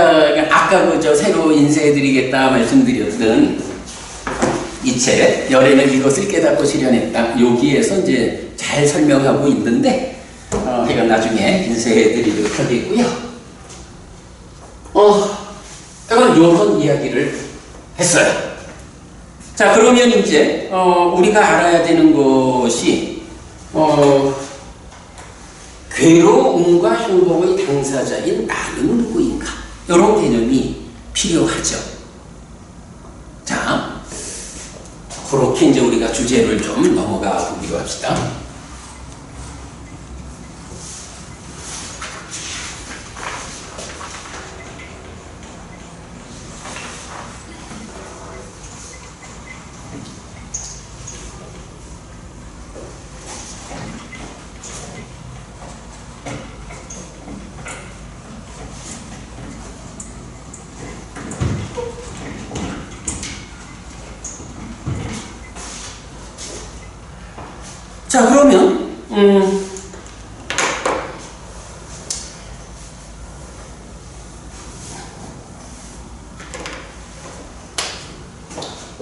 아까 새로 인쇄해드리겠다 말씀드렸던 이 책 열애는 이것을 깨닫고 실현했다. 여기에서 이제 잘 설명하고 있는데 제가 나중에 인쇄해드리도록 하겠고요. 약간 요런 이야기를 했어요. 자, 그러면 이제 우리가 알아야 되는 것이 괴로움과 행복의 당사자인 나는 누구인가? 이런 개념이 필요하죠. 자, 그렇게 이제 우리가 주제를 좀 넘어가 보기로 합시다. 자, 그러면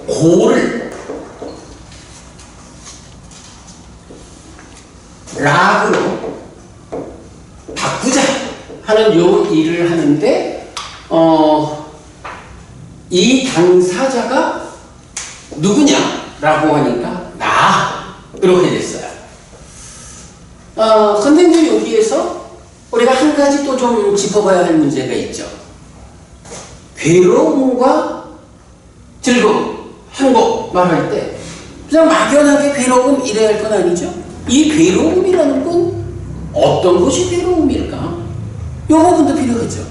고를 락으로 바꾸자 하는 요 일을 하는데 이 당사자가 누구냐라고 하니까 나 이렇게 됐어요. 근데 이제 여기에서 우리가 한 가지 또 좀 짚어봐야 할 문제가 있죠. 괴로움과 즐거움, 행복 말할 때 그냥 막연하게 괴로움 이래야 할 건 아니죠. 이 괴로움이라는 건 어떤 것이 괴로움일까? 요 부분도 필요하죠.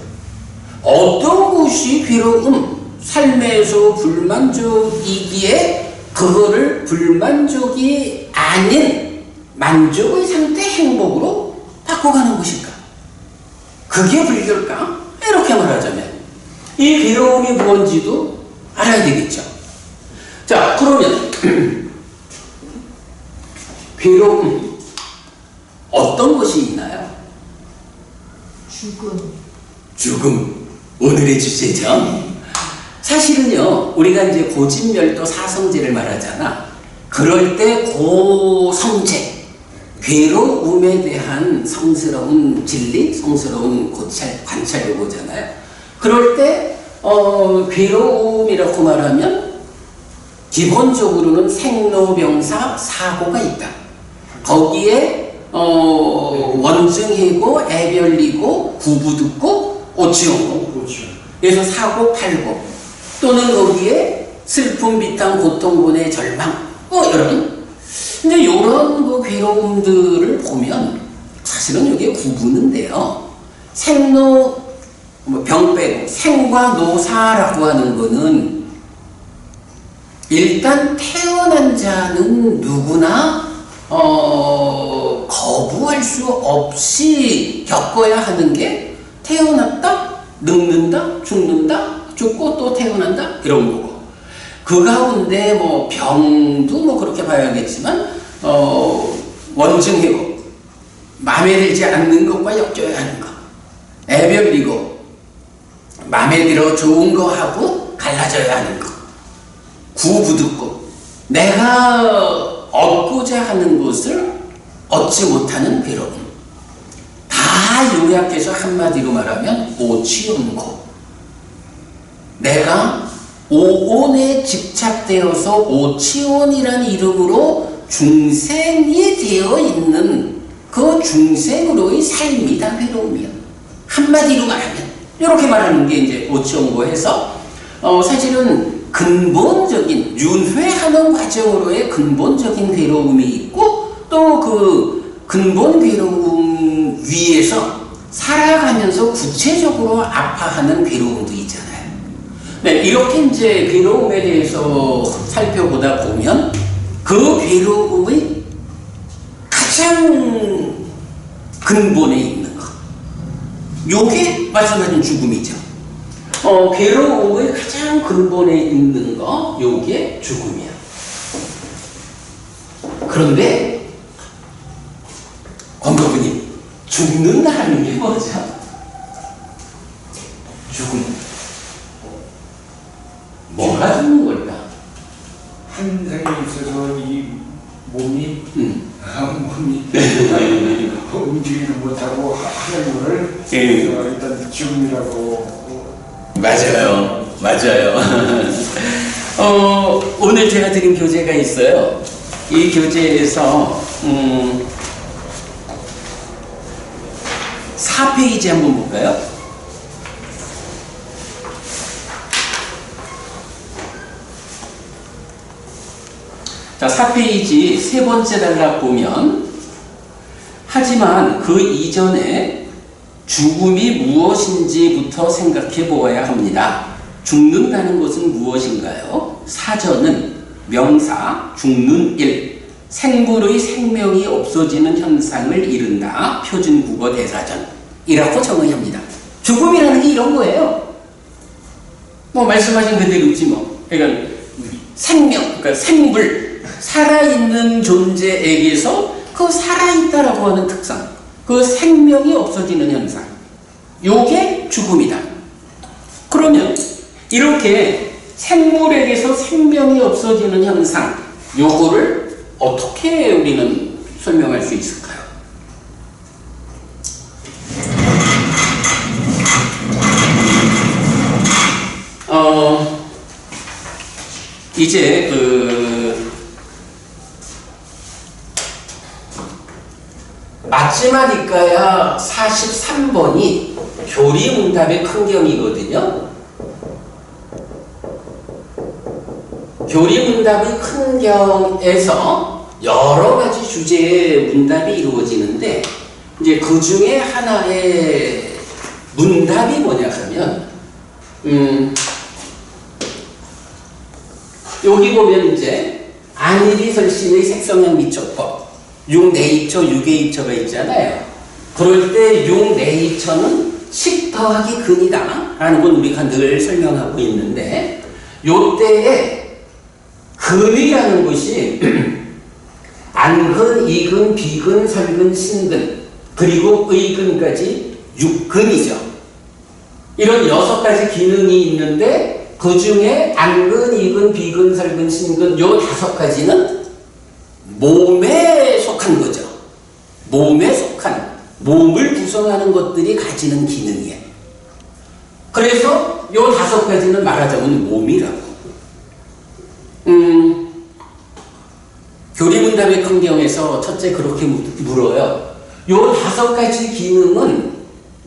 어떤 것이 괴로움, 삶에서 불만족이기에 그거를 불만족이 아닌 만족의 상태 행복으로 바꿔가는 것일까? 그게 불교일까? 이렇게 말하자면 이 괴로움이 뭔지도 알아야 되겠죠. 자, 그러면 괴로움 어떤 것이 있나요? 죽음 오늘의 주제죠. 사실은요, 우리가 이제 고진멸도 사성제를 말하잖아. 그럴 때 고성제, 괴로움에 대한 성스러운 진리, 성스러운 관찰을 보잖아요. 그럴 때 괴로움이라고 말하면 기본적으로는 생로병사 사고가 있다. 거기에 원증이고 애별이고 구부듣고 오치용고, 그래서 사고 팔고 또는 거기에 슬픔, 비탄, 고통, 고뇌, 절망 이런 근데 이런 그 괴로움들을 보면 사실은 여기에 구분은 돼요. 생로 병 빼고 생과 노사라고 하는 거는 일단 태어난 자는 누구나 거부할 수 없이 겪어야 하는 게 태어났다, 늙는다, 죽는다, 죽고 또 태어난다 이런 거고, 그 가운데 뭐 병도 뭐 그렇게 봐야겠지만 원증이고 마음에 들지 않는 것과 엮여야 하는 것, 애별이고 마음에 들어 좋은 거 하고 갈라져야 하는 것, 구부듣고 내가 얻고자 하는 것을 얻지 못하는 괴로움. 다 요약해서 한마디로 말하면 오치연고. 내가 오온에 집착되어서 오치온이라는 이름으로 중생이 되어 있는 그 중생으로의 삶이다, 괴로움이야. 한마디로 말하면 이렇게 말하는 게 이제 오치연고해서 사실은 근본적인 윤회하는 과정으로의 근본적인 괴로움이 있고 또 그 근본 괴로움 위에서 살아가면서 구체적으로 아파하는 괴로움도 있잖아요. 네, 이렇게 이제 괴로움에 대해서 살펴보다 보면 그 괴로움의 가장 근본에 있는 것, 요게 말씀하신 죽음이죠. 괴로움의 가장 근본에 있는 거, 요게 죽음이야. 그런데 권법부님, 죽는다는 게 뭐죠? 죽음. 뭐가 죽는 걸까? 한 생에 있어서 이 몸이 움직이지 못하고 하는 거를 일단 죽음이라고. 맞아요. 오늘 제가 드린 교재가 있어요. 이 교재에서 4페이지 한번 볼까요? 자, 4페이지 세 번째 단락 보면 하지만 그 이전에 죽음이 무엇인지부터 생각해 보아야 합니다. 죽는다는 것은 무엇인가요? 사전은 명사, 죽는 일, 생물의 생명이 없어지는 현상을 이른다. 표준국어 대사전이라고 정의합니다. 죽음이라는 게 이런 거예요. 뭐 말씀하신 그대로지 뭐. 그러니까 생명, 그러니까 생물, 살아있는 존재에게서 그 살아있다라고 하는 특성, 그 생명이 없어지는 현상, 요게 죽음이다. 그러면 이렇게 생물에게서 생명이 없어지는 현상, 요거를 어떻게 우리는 설명할 수 있을까요? 이제 마지막 이과야 43번이 교리문답의 큰경이거든요. 교리문답의 큰경에서 여러 가지 주제의 문답이 이루어지는데 이제 그 중에 하나의 문답이 뭐냐 하면 여기 보면 이제 안일이설신의 색성형 미처법 6네이처, 6에이처가 있잖아요. 그럴 때 6네이처는 식 더하기 근이다 라는 건 우리가 늘 설명하고 있는데 요때에 근이라는 것이 안근, 이근, 비근, 설근, 신근 그리고 의근까지 6근이죠. 이런 6가지 기능이 있는데 그 중에 안근, 이근, 비근, 설근, 신근 요 5가지는 몸에 속한 거죠. 몸에 속한, 몸을 구성하는 것들이 가지는 기능이에요. 그래서 요 5가지는 말하자면 몸이라고. 교리문답의 큰경에서 첫째 그렇게 물어요. 요 5가지 기능은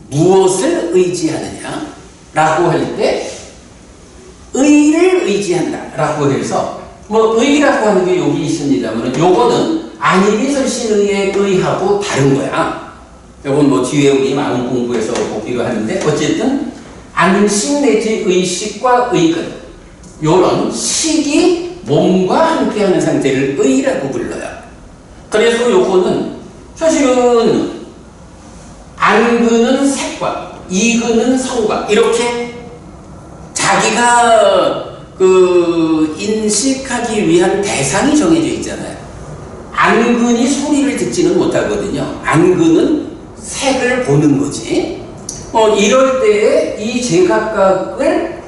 무엇을 의지하느냐? 라고 할 때 의를 의지한다 라고 해서 뭐 의라고 하는 게 여기 있습니다만 요거는 안일이설신의의 의하고 다른 거야. 요건 뭐 뒤에 우리 마음 공부해서 보기로 하는데 어쨌든 안식 내지 의식과 의근 요런 식이 몸과 함께하는 상태를 의라고 불러요. 그래서 요거는 사실은 안근은 색과 이근은 성과 이렇게 자기가 인식하기 위한 대상이 정해져 있잖아요. 안근이 소리를 듣지는 못하거든요. 안근은 색을 보는 거지. 이럴 때에 이 제각각을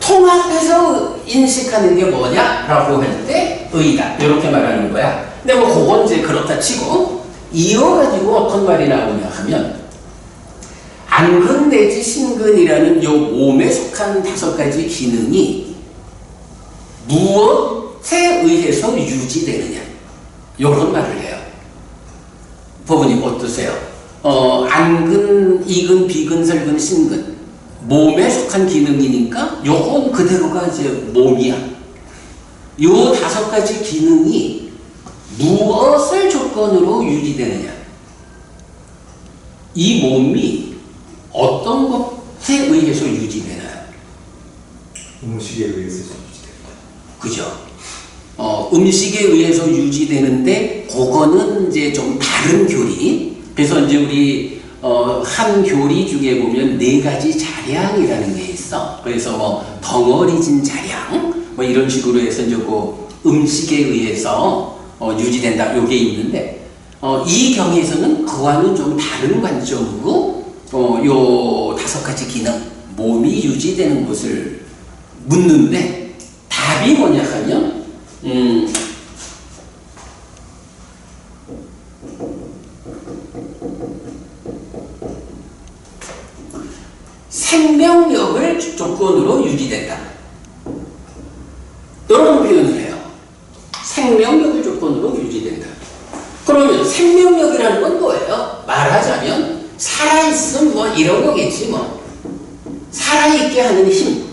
통합해서 인식하는 게 뭐냐라고 할 때 의다 이렇게 말하는 거야. 근데 뭐 그건 이제 그렇다 치고 이어가지고 어떤 말이 나오냐 하면 안근 내지 신근이라는 요 몸에 속한 5가지 기능이 무엇에 의해서 유지되느냐 요런 말을 해요. 부모님 어떠세요? 안근, 이근, 비근, 설근, 신근 몸에 속한 기능이니까 요건 그대로가 이제 몸이야. 요 5가지 기능이 무엇을 조건으로 유지되느냐 이 몸이 어떤 것에 의해서 유지되나요? 음식에 의해서 유지됩니다. 그죠? 음식에 의해서 유지되는데 그거는 이제 좀 다른 교리. 그래서 이제 우리 한 교리 중에 보면 4가지 자량이라는 게 있어. 그래서 뭐 덩어리진 자량 뭐 이런 식으로 해서 이제 그 음식에 의해서 유지된다 요게 있는데 이 경에서는 그와는 좀 다른 관점으로 요 5가지 기능 몸이 유지되는 것을 묻는데 답이 뭐냐 하면 생명력을 조건으로 유지된다. 이런 표현을 해요. 생명력을 조건으로 유지된다. 그러면 생명력이라는 건 뭐예요? 말하자면 살아있음 뭐 이런 거겠지 뭐. 살아있게 하는 힘.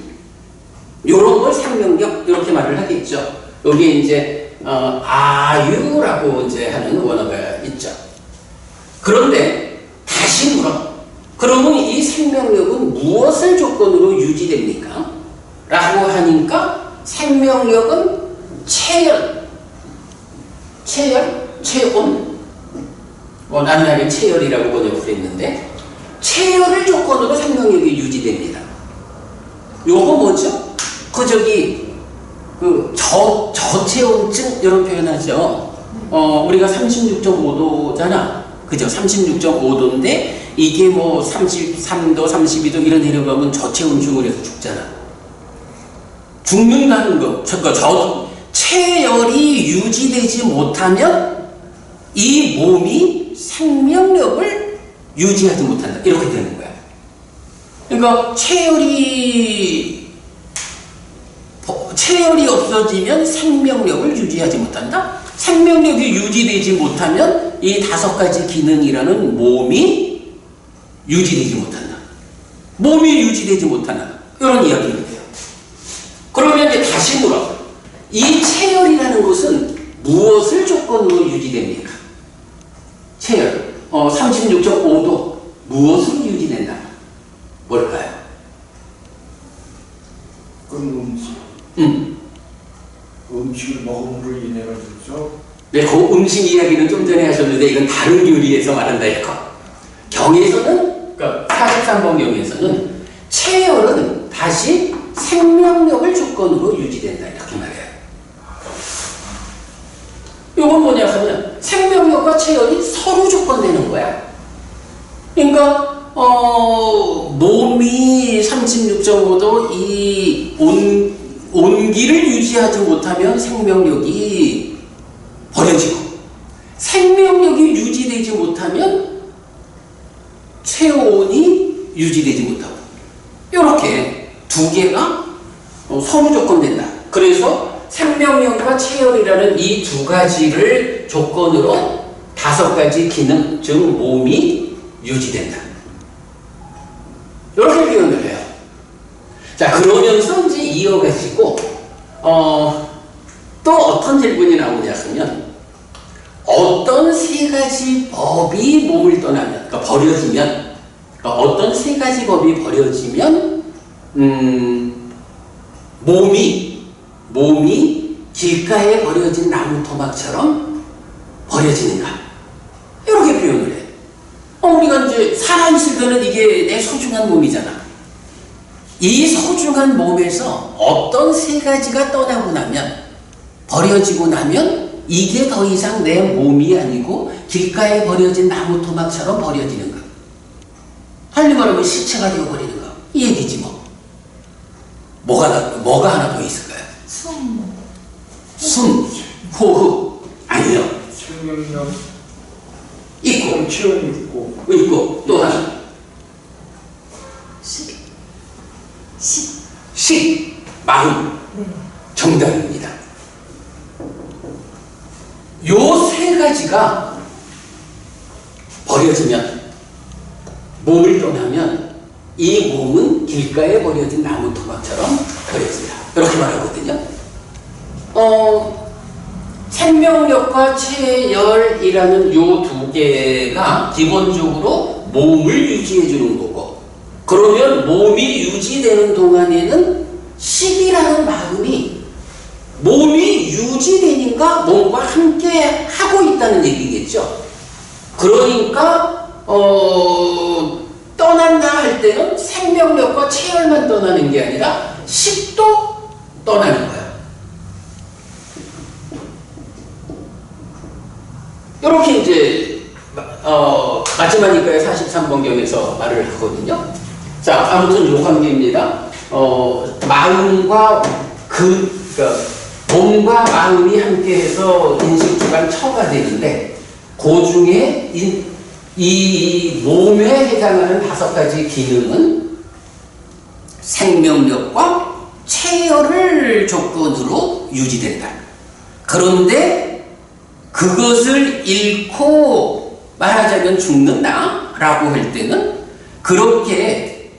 요런 걸 생명력 이렇게 말을 하겠죠. 여기에 이제 아유라고 이제 하는 원어가 있죠. 그런데 다시 물어. 그러면 이 생명력은 무엇을 조건으로 유지됩니까? 라고 하니까 생명력은 체온, 나는 아니면 체열이라고 번역을 했는데 체열을 조건으로 생명력이 유지됩니다. 요거 뭐죠? 저체온증 이런 표현하죠. 우리가 36.5도잖아. 그죠? 36.5도인데 이게 뭐 33도, 32도 이런 내려가면 저체온증을 해서 죽잖아. 죽는다는 거. 체열이 유지되지 못하면 이 몸이 생명력을 유지하지 못한다. 이렇게 되는 거야. 그러니까 체열이 없어지면 생명력을 유지하지 못한다. 생명력이 유지되지 못하면 이 5가지 기능이라는 몸이 유지되지 못한다. 몸이 유지되지 못한다. 이런 이야기를 해요. 그러면 이제 다시 물어. 이 체열이라는 것은 무엇을 조건으로 유지됩니까? 체열. 36.5도. 무엇으로 유지된다? 뭘까요? 그건 음식을 먹음으로 인해 가지고 네, 그 음식 이야기는 좀 전에 하셨는데 이건 다른 교리에서 말한다 이거. 경에서는 그러니까 43번 경에서는 체열은 다시 생명력을 조건으로 유지된다 이렇게 말해요. 이건 뭐냐 하면 생명력과 체열이 서로 조건되는 거야. 그러니까 몸이 36.5도 이 온기를 유지하지 못하면 생명력이 버려지고 생명력이 유지되지 못하면 체온이 유지되지 못하고 이렇게 2개가 서로 조건된다. 그래서 생명력과 체열이라는 이 2가지를 조건으로 5가지 기능, 즉 몸이 유지된다. 이렇게 표현을 해요. 자, 그러면서 이제 이어가지고 또 어떤 질문이 나오냐 하면 어떤 3가지 법이 몸을 떠나면, 그러니까 버려지면, 그러니까 어떤 3가지 법이 버려지면 몸이 길가에 버려진 나무 토막처럼 버려지는가? 이렇게 표현을 해. 우리가 이제 살아있을 때는 이게 내 소중한 몸이잖아. 이 소중한 몸에서 어떤 3가지가 떠나고 나면, 버려지고 나면 이게 더 이상 내 몸이 아니고 길가에 버려진 나무 토막처럼 버려지는가? 달리 말하면 시체가 되어버리는가? 이 얘기지 뭐. 뭐가 하나 더 있을까요? 숨, 호흡. 아니요. 생명력 있고, 체온이 있고 있고, 또 하나. 마음. 정답입니다. 요 세 가지가 버려지면, 몸을 떠나면 이 몸은 길가에 버려진 나무 토막처럼 버려진다. 그렇게 말하거든요. 생명력과 체열이라는 요 두 개가 기본적으로 몸을 유지해 주는 거고, 그러면 몸이 유지되는 동안에는 식이라는 마음이 몸이 유지되니까 몸과 함께 하고 있다는 얘기겠죠. 그러니까 떠난다 할 때는 생명력과 체열만 떠나는 게 아니라 식도 떠나는 거야. 이렇게 이제 마지막이니까의 43번경에서 말을 하거든요. 자, 아무튼 요 관계입니다. 마음과 그러니까 몸과 마음이 함께해서 인식주간 처가 되는데, 그 중에 이 몸에 해당하는 5가지 기능은 생명력과 체열을 조건으로 유지된다. 그런데 그것을 잃고 말하자면 죽는다라고 할 때는 그렇게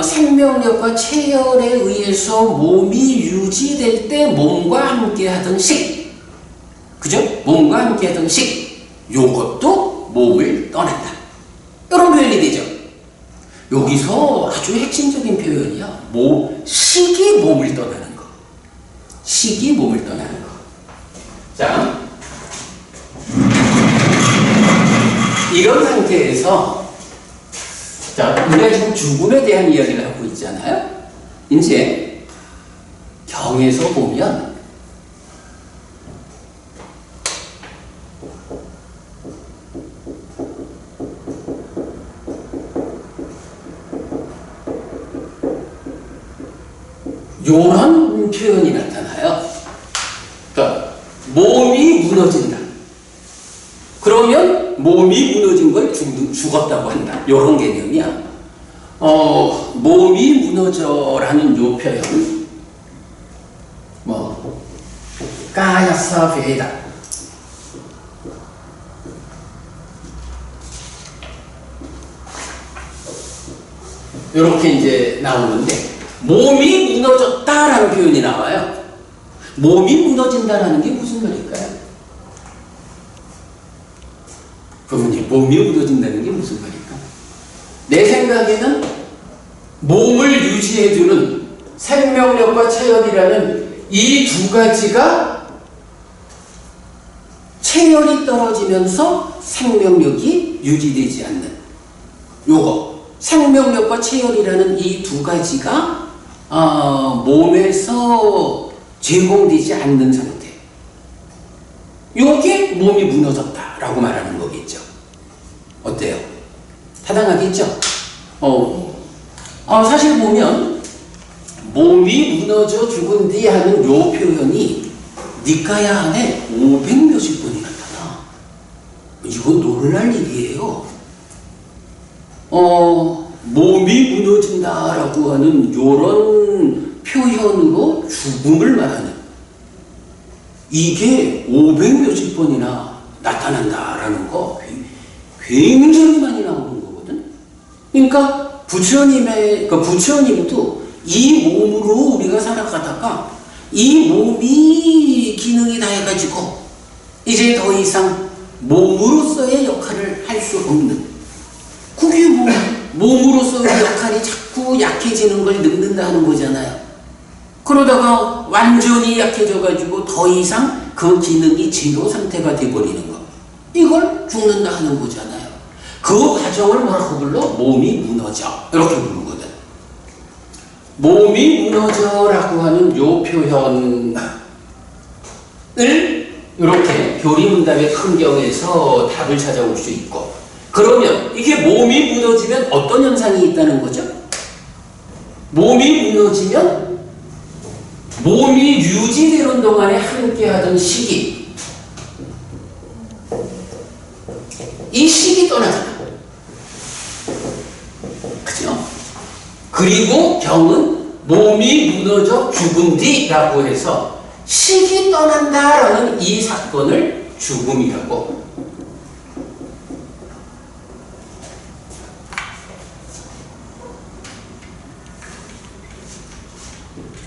생명력과 체열에 의해서 몸이 유지될 때 몸과 함께 하던 식, 그죠? 몸과 함께 하던 식, 요것도 몸을 떠난다. 이런 표현이 되죠. 여기서 아주 핵심적인 표현이야. 식이 몸을 떠나는 거. 식이 몸을 떠나는 거. 자, 이런 상태에서, 자, 우리가 지금 죽음에 대한 이야기를 하고 있잖아요. 이제 경에서 보면 요런 표현이 나타나요. 그러니까 몸이 무너진다. 그러면 몸이 무너진 걸 죽었다고 한다. 요런 개념이야. 몸이 무너져라는 요 표현, 까야사 베다. 요렇게 이제 나오는데, 몸이 무너졌다라는 표현이 나와요. 몸이 무너진다라는 게 무슨 말일까요? 부모님, 몸이 무너진다는 게 무슨 말일까? 내 생각에는 몸을 유지해주는 생명력과 체열이라는 이 두 가지가 체열이 떨어지면서 생명력이 유지되지 않는 요거, 생명력과 체열이라는 이 두 가지가 몸에서 제공되지 않는 상태, 요게 몸이 무너졌다라고 말하는 거겠죠. 어때요? 타당하겠죠? 사실 보면 몸이 무너져 죽은 뒤 하는 요 표현이 니까야 안에 500몇십 번이 나타나. 이건 놀랄 일이에요. 몸이 무너진다라고 하는 요런 표현으로 죽음을 말하는, 이게 500몇십 번이나 나타난다라는 거 굉장히 많이 나오는 거거든. 그러니까 부처님도 이 몸으로 우리가 살아가다가 이 몸이 기능이 다 해가지고 이제 더 이상 몸으로서의 역할을 할 수 없는, 그게 몸으로서의 역할이 자꾸 약해지는 걸 늙는다 하는 거잖아요. 그러다가 완전히 약해져가지고 더 이상 그 기능이 제로 상태가 돼버리는 거, 이걸 죽는다 하는 거잖아요. 그 과정을 뭐라고 불러? 몸이 무너져, 이렇게 부르거든. 몸이 무너져라고 하는 요 표현을 이렇게 교리문답의 큰경에서 답을 찾아올 수 있고, 그러면 이게 몸이 무너지면 어떤 현상이 있다는 거죠? 몸이 무너지면 몸이 유지되는 동안에 함께하던 시기, 이 시기 떠나잖아. 그죠? 그리고 경은 몸이 무너져 죽은 뒤라고 해서 시기 떠난다라는 이 사건을 죽음이라고.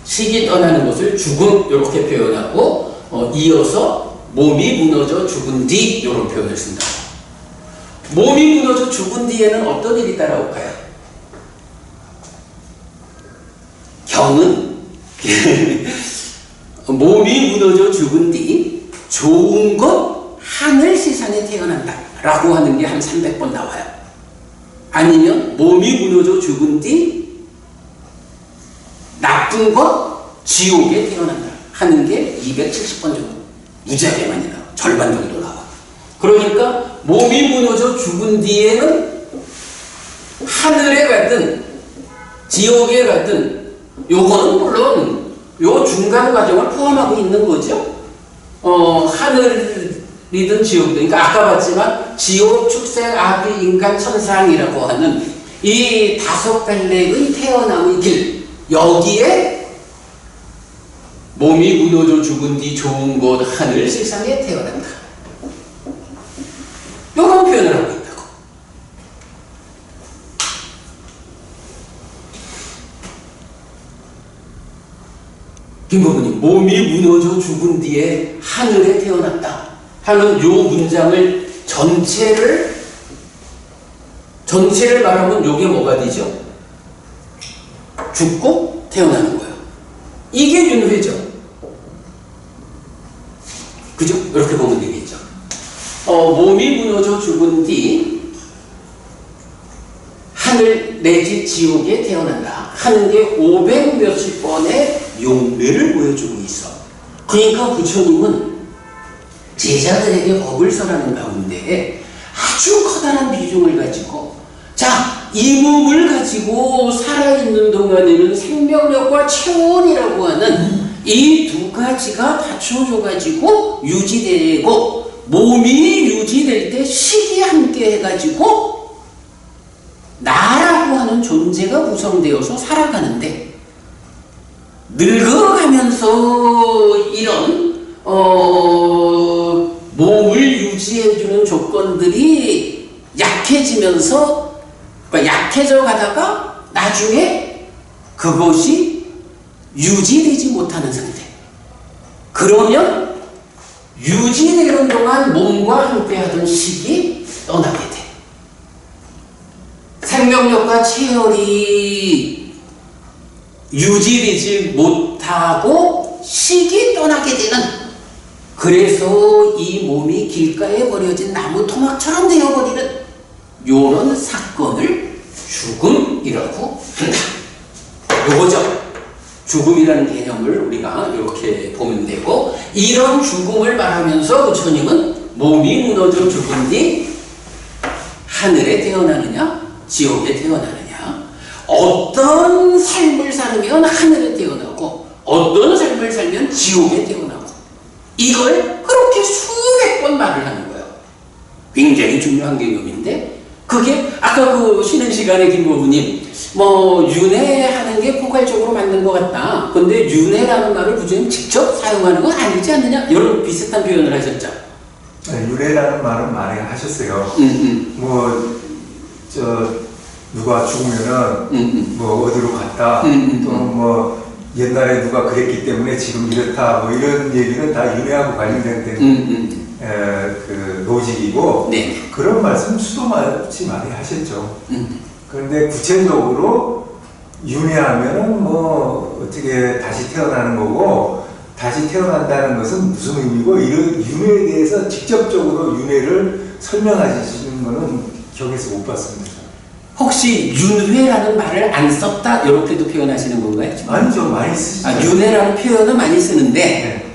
시기 떠나는 것을 죽음 이렇게 표현하고 이어서 몸이 무너져 죽은 뒤 이런 표현을 쓴다. 몸이 무너져 죽은 뒤에는 어떤 일이 따라올까요? 경은 몸이 무너져 죽은 뒤 좋은 것 하늘 세상에 태어난다 라고 하는 게 한 300번 나와요. 아니면 몸이 무너져 죽은 뒤 나쁜 것 지옥에 태어난다 하는 게 270번 정도, 무지하게 많이 나와. 절반 정도 나와. 그러니까 몸이 무너져 죽은 뒤에는 하늘에 가든 지옥에 가든 요거는 물론 요 중간 과정을 포함하고 있는 거죠. 하늘이든 지옥이든, 그러니까 아까 봤지만 지옥, 축생, 아비, 인간, 천상이라고 하는 이 5갈래의 태어남의 길, 여기에 몸이 무너져 죽은 뒤 좋은 곳 하늘 세상에 태어난다. 요런 표현을 하고 있다고. 김부모님, 몸이 무너져 죽은 뒤에 하늘에 태어났다 하는 요 문장을 전체를 말하면 요게 뭐가 되죠? 죽고 태어나는 거예요. 이게 윤회죠. 그죠? 이렇게 보면 되겠죠. 몸이 무너져 죽은 뒤 하늘 내지 지옥에 태어난다 하는 게 500 몇십 번의 용례를 보여주고 있어. 그러니까 부처님은 제자들에게 법을 설하는 가운데 아주 커다란 비중을 가지고, 자, 이 몸을 가지고 살아있는 동안에는 생명력과 체온이라고 하는 이 두 가지가 받쳐져 가지고 유지되고, 몸이 유지될 때 식이 함께 해가지고 나라고 하는 존재가 구성되어서 살아가는데, 늙어가면서 이런 몸을 유지해주는 조건들이 약해지면서, 그러니까 약해져 가다가 나중에 그것이 유지되지 못하는 상태. 그러면 유지되는 동안 몸과 함께하던 식이 떠나게 돼. 생명력과 체열이 유지되지 못하고 식이 떠나게 되는, 그래서 이 몸이 길가에 버려진 나무 토막처럼 되어버리는 요런 사건을 죽음이라고 한다. 요거죠. 죽음이라는 개념을 우리가 이렇게 보면 되고, 이런 죽음을 말하면서 부처님은 몸이 무너져 죽은 뒤 하늘에 태어나느냐 지옥에 태어나느냐, 어떤 삶을 살면 하늘에 태어나고 어떤 삶을 살면 지옥에 태어나고, 이걸 그렇게 수백 번 말을 하는 거예요. 굉장히 중요한 개념인데, 그게 아까 그 쉬는 시간에 김보부님 윤회하는 게 포괄적으로 맞는 것 같다. 근데 윤회라는 말을 부처님 직접 사용하는 건 아니지 않느냐? 이런 비슷한 표현을 하셨죠. 네, 유래라는 말은 많이 하셨어요. 누가 죽으면은 어디로 갔다, 또는 옛날에 누가 그랬기 때문에 지금 이렇다, 이런 얘기는 다 윤회하고 관련된 그 노직이고, 네. 그런 말씀 수도 많이 하셨죠. 그런데 구체적으로 윤회하면은 어떻게 다시 태어나는 거고, 다시 태어난다는 것은 무슨 의미고, 이런 윤회에 대해서 직접적으로 윤회를 설명하시는 거는 경에서 못 봤습니다. 혹시 윤회라는 말을 안 썼다 이렇게도 표현하시는 건가요? 아니죠, 많이 쓰시죠. 윤회라는 표현은 많이 쓰는데, 네.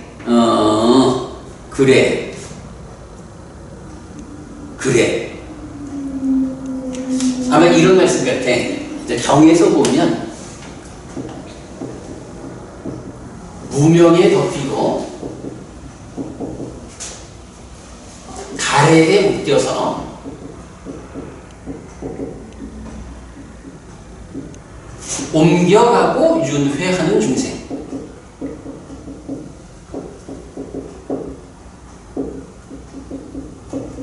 그래. 아마 이런 말씀 같아. 이제 경에서 보면 무명에 덮이고 가래에 묶여서 옮겨가고 윤회하는 중생.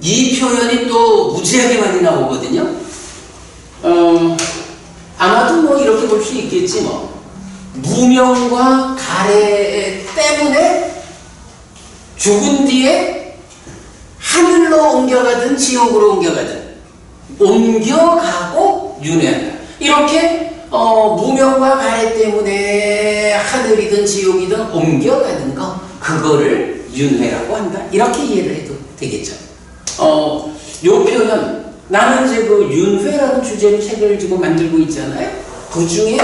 이 표현이 또 무지하게 많이 나오거든요. 아마도 뭐 이렇게 볼 수 있겠지 뭐. 무명과 가래 때문에 죽은 뒤에 하늘로 옮겨가든 지옥으로 옮겨가든 옮겨가고 윤회한다. 이렇게 무명과 가래 때문에 하늘이든 지옥이든 옮겨가는 거, 그거를 윤회라고 한다. 이렇게 이해를 해도 되겠죠. 요 표현, 나는 이제 그 윤회라는 주제로 책을 지금 만들고 있잖아요. 그 중에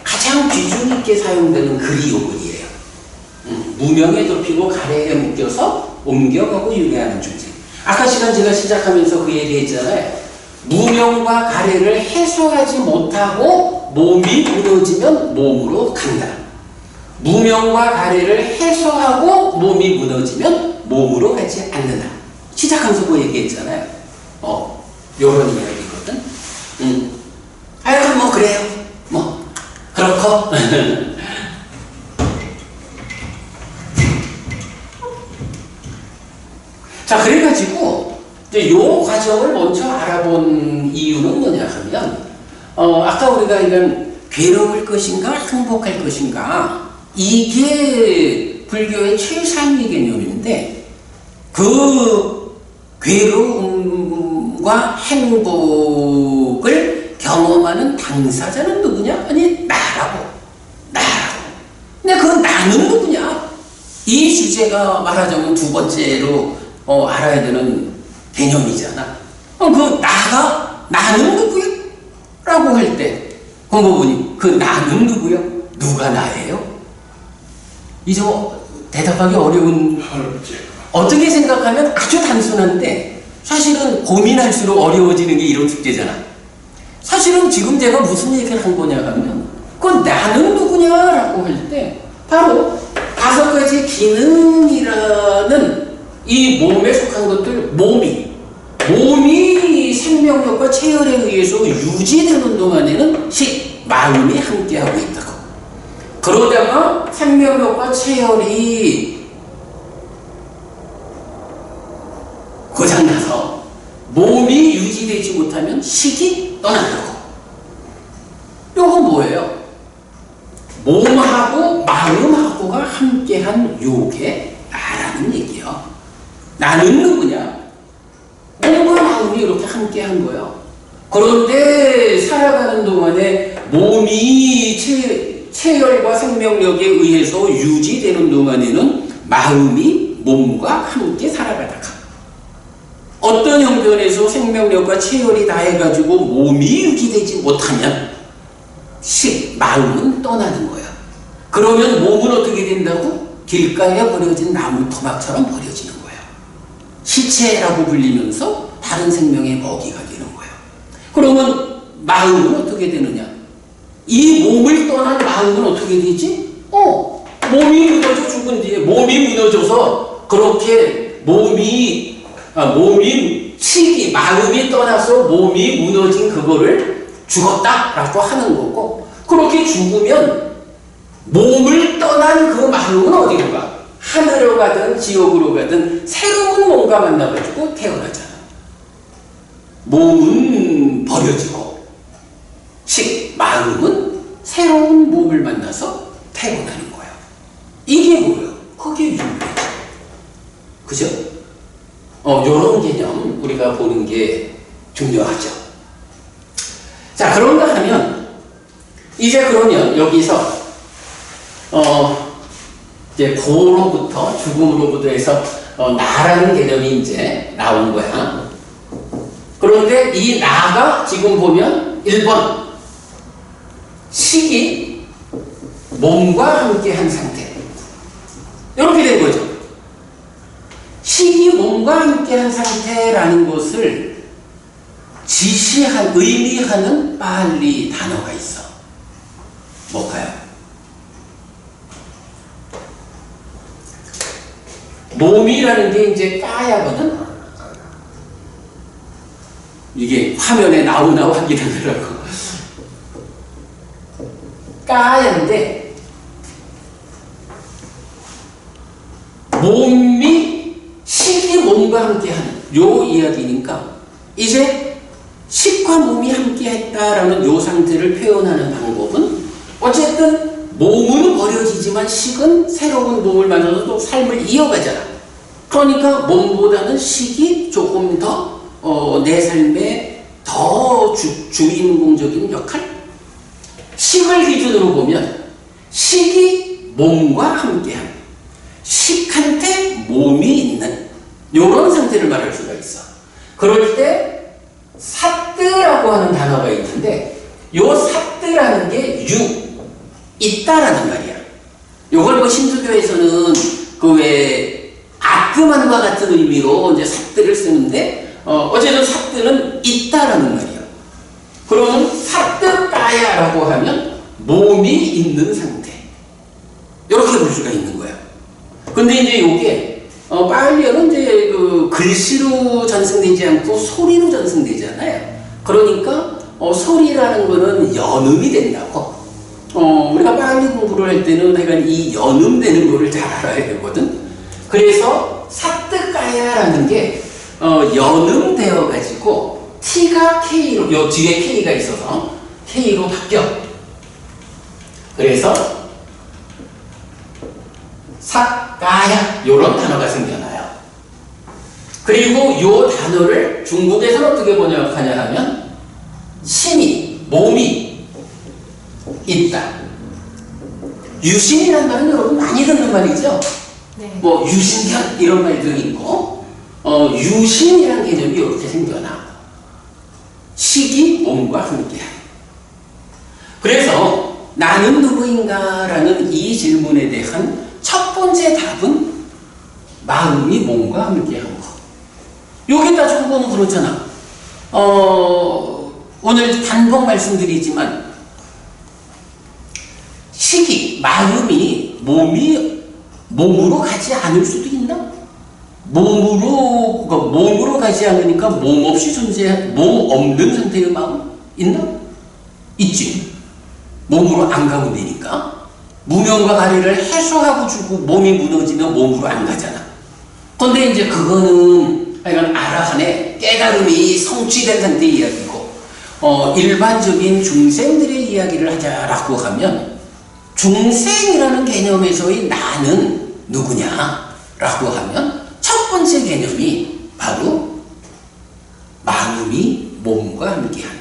가장 비중 있게 사용되는 글이 요 글이에요. 무명에 덮이고 가래에 묶여서 옮겨가고 윤회하는 중생. 아까 시간 제가 시작하면서 그 얘기했잖아요. 무명과 가래를 해소하지 못하고 몸이 무너지면 몸으로 간다. 무명과 가래를 해소하고 몸이 무너지면 몸으로 가지 않는다. 시작하면서 그 얘기했잖아요. 요런 이야기거든. 아유, 뭐, 그래요. 뭐, 그렇고. 자, 그래가지고, 이제 요 과정을 먼저 알아본 이유는 뭐냐 하면, 아까 우리가 이런 괴로울 것인가, 행복할 것인가, 이게 불교의 최상위 개념인데, 그 괴로움과 행복을 경험하는 당사자는 누구냐? 아니, 나라고. 근데 그 나는 누구냐? 이 주제가 말하자면 두 번째로 알아야 되는 개념이잖아. 그 나는 누구야? 라고 할 때, 공부보니 그 나는 누구야? 누가 나예요? 이제 대답하기 어려운, 어떻게 생각하면 아주 단순한데, 사실은 고민할수록 어려워지는 게 이런 숙제잖아. 사실은 지금 제가 무슨 얘기를 한 거냐 하면, 그 나는 누구냐라고 할 때, 바로 5가지 기능이라는 이 몸에 속한 것들, 몸이 생명력과 체열에 의해서 유지되는 동안에는 마음이 함께하고 있다고. 그러다가 생명력과 체열이 고장나서 몸이 유지되지 못하면 식이 떠난다고. 요거 뭐예요? 몸하고 마음하고가 함께한 요게 나라는 얘기예요. 나는 누구냐? 몸과 마음이 이렇게 함께한 거예요. 그런데 살아가는 동안에 몸이 체열과 생명력에 의해서 유지되는 동안에는 마음이 몸과 함께 살아가다가 어떤 형편에서 생명력과 체열이 다해가지고 몸이 유지되지 못하면 마음은 떠나는 거야. 그러면 몸은 어떻게 된다고? 길가에 버려진 나무 토막처럼 버려지는 거야. 시체라고 불리면서 다른 생명의 먹이가 되는 거야. 그러면 마음은 어떻게 되느냐? 이 몸을 떠난 마음은 어떻게 되지? 몸이 무너져 죽은 뒤에 몸이 무너져서 그렇게 마음이 떠나서 몸이 무너진 그거를 죽었다라고 하는 거고, 그렇게 죽으면 몸을 떠난 그 마음은 어디로 가? 하늘로 가든 지옥으로 가든 새로운 몸과 만나가지고 태어나잖아. 몸은 버려지고 마음은 새로운 몸을 만나서 태어나는 거야. 이게 뭐예요? 그게 윤회죠. 그죠? 요런 개념 우리가 보는 게 중요하죠. 자, 그런가 하면 이제 그러면 여기서 이제 고로부터 죽음으로부터 해서 나라는 개념이 이제 나온 거야. 그런데 이 나가 지금 보면 1번 식이 몸과 함께한 상태, 이렇게 된 거죠. 식이 몸과 함께한 상태라는 것을 의미하는 빨리 단어가 있어. 뭘까요? 몸이라는 게 이제 까야거든. 이게 화면에 나오나 확인하느라고. 까야인데 몸이 식이 몸과 함께하는 요 이야기니까 이제 식과 몸이 함께했다라는 요 상태를 표현하는 방법은 어쨌든 몸은 버려지지만 식은 새로운 몸을 만들어서 또 삶을 이어가잖아. 그러니까 몸보다는 식이 조금 더 내 삶에 더 주인공적인 역할? 식을 기준으로 보면 식이 몸과 함께한 식한테 몸이 있는 이런 상태를 말할 수가 있어. 그럴 때 사뜨라고 하는 단어가 있는데 요 사뜨라는 게 있다라는 말이야. 요걸 뭐 힌두교에서는 그 왜 아크만과 같은 의미로 이제 사뜨를 쓰는데 어쨌든 사뜨는 있다라는 말이야. 그러면 사뜨까야라고 하면 몸이 있는 상태. 이렇게 볼 수가 있는 거야. 근데 이제 요게 빨리어는 이제 그 글씨로 전승되지 않고 소리로 전승되잖아요. 그러니까 소리라는 거는 연음이 된다고. 우리가 빨리 공부를 할 때는 하여간 이 연음되는 거를 잘 알아야 되거든. 그래서 사뜨까야라는 게 연음되어 가지고 T가 K로, 요 뒤에 K가 있어서 K로 바뀌어. 그래서 사까야 요런 단어가 생겨나요. 그리고 요 단어를 중국에서는 어떻게 번역하냐 하면 신이, 몸이 있다. 유신이라는 말은 여러분 많이 듣는 말이죠. 네. 뭐 유신견 이런 말도 있고 유신이라는 개념이 이렇게 생겨나. 식이 몸과 함께한. 그래서 나는 누구인가라는 이 질문에 대한 첫 번째 답은 마음이 몸과 함께한 거. 여기 따지고 보면 그렇잖아. 오늘 단번 말씀드리지만 식이, 마음이 몸으로 가지 않을 수도 있나? 몸으로 가지 않으니까 몸 없이 몸 없는 상태의 마음? 있나? 있지. 몸으로 안 가면 되니까. 무명과 가래를 해소하고 주고 몸이 무너지면 몸으로 안 가잖아. 근데 이제 그거는 하여간 아라한의 깨달음이 성취된 상태의 이야기고, 일반적인 중생들의 이야기를 하자라고 하면, 중생이라는 개념에서의 나는 누구냐라고 하면, 첫 번째 개념이 바로 마음이 몸과 함께한.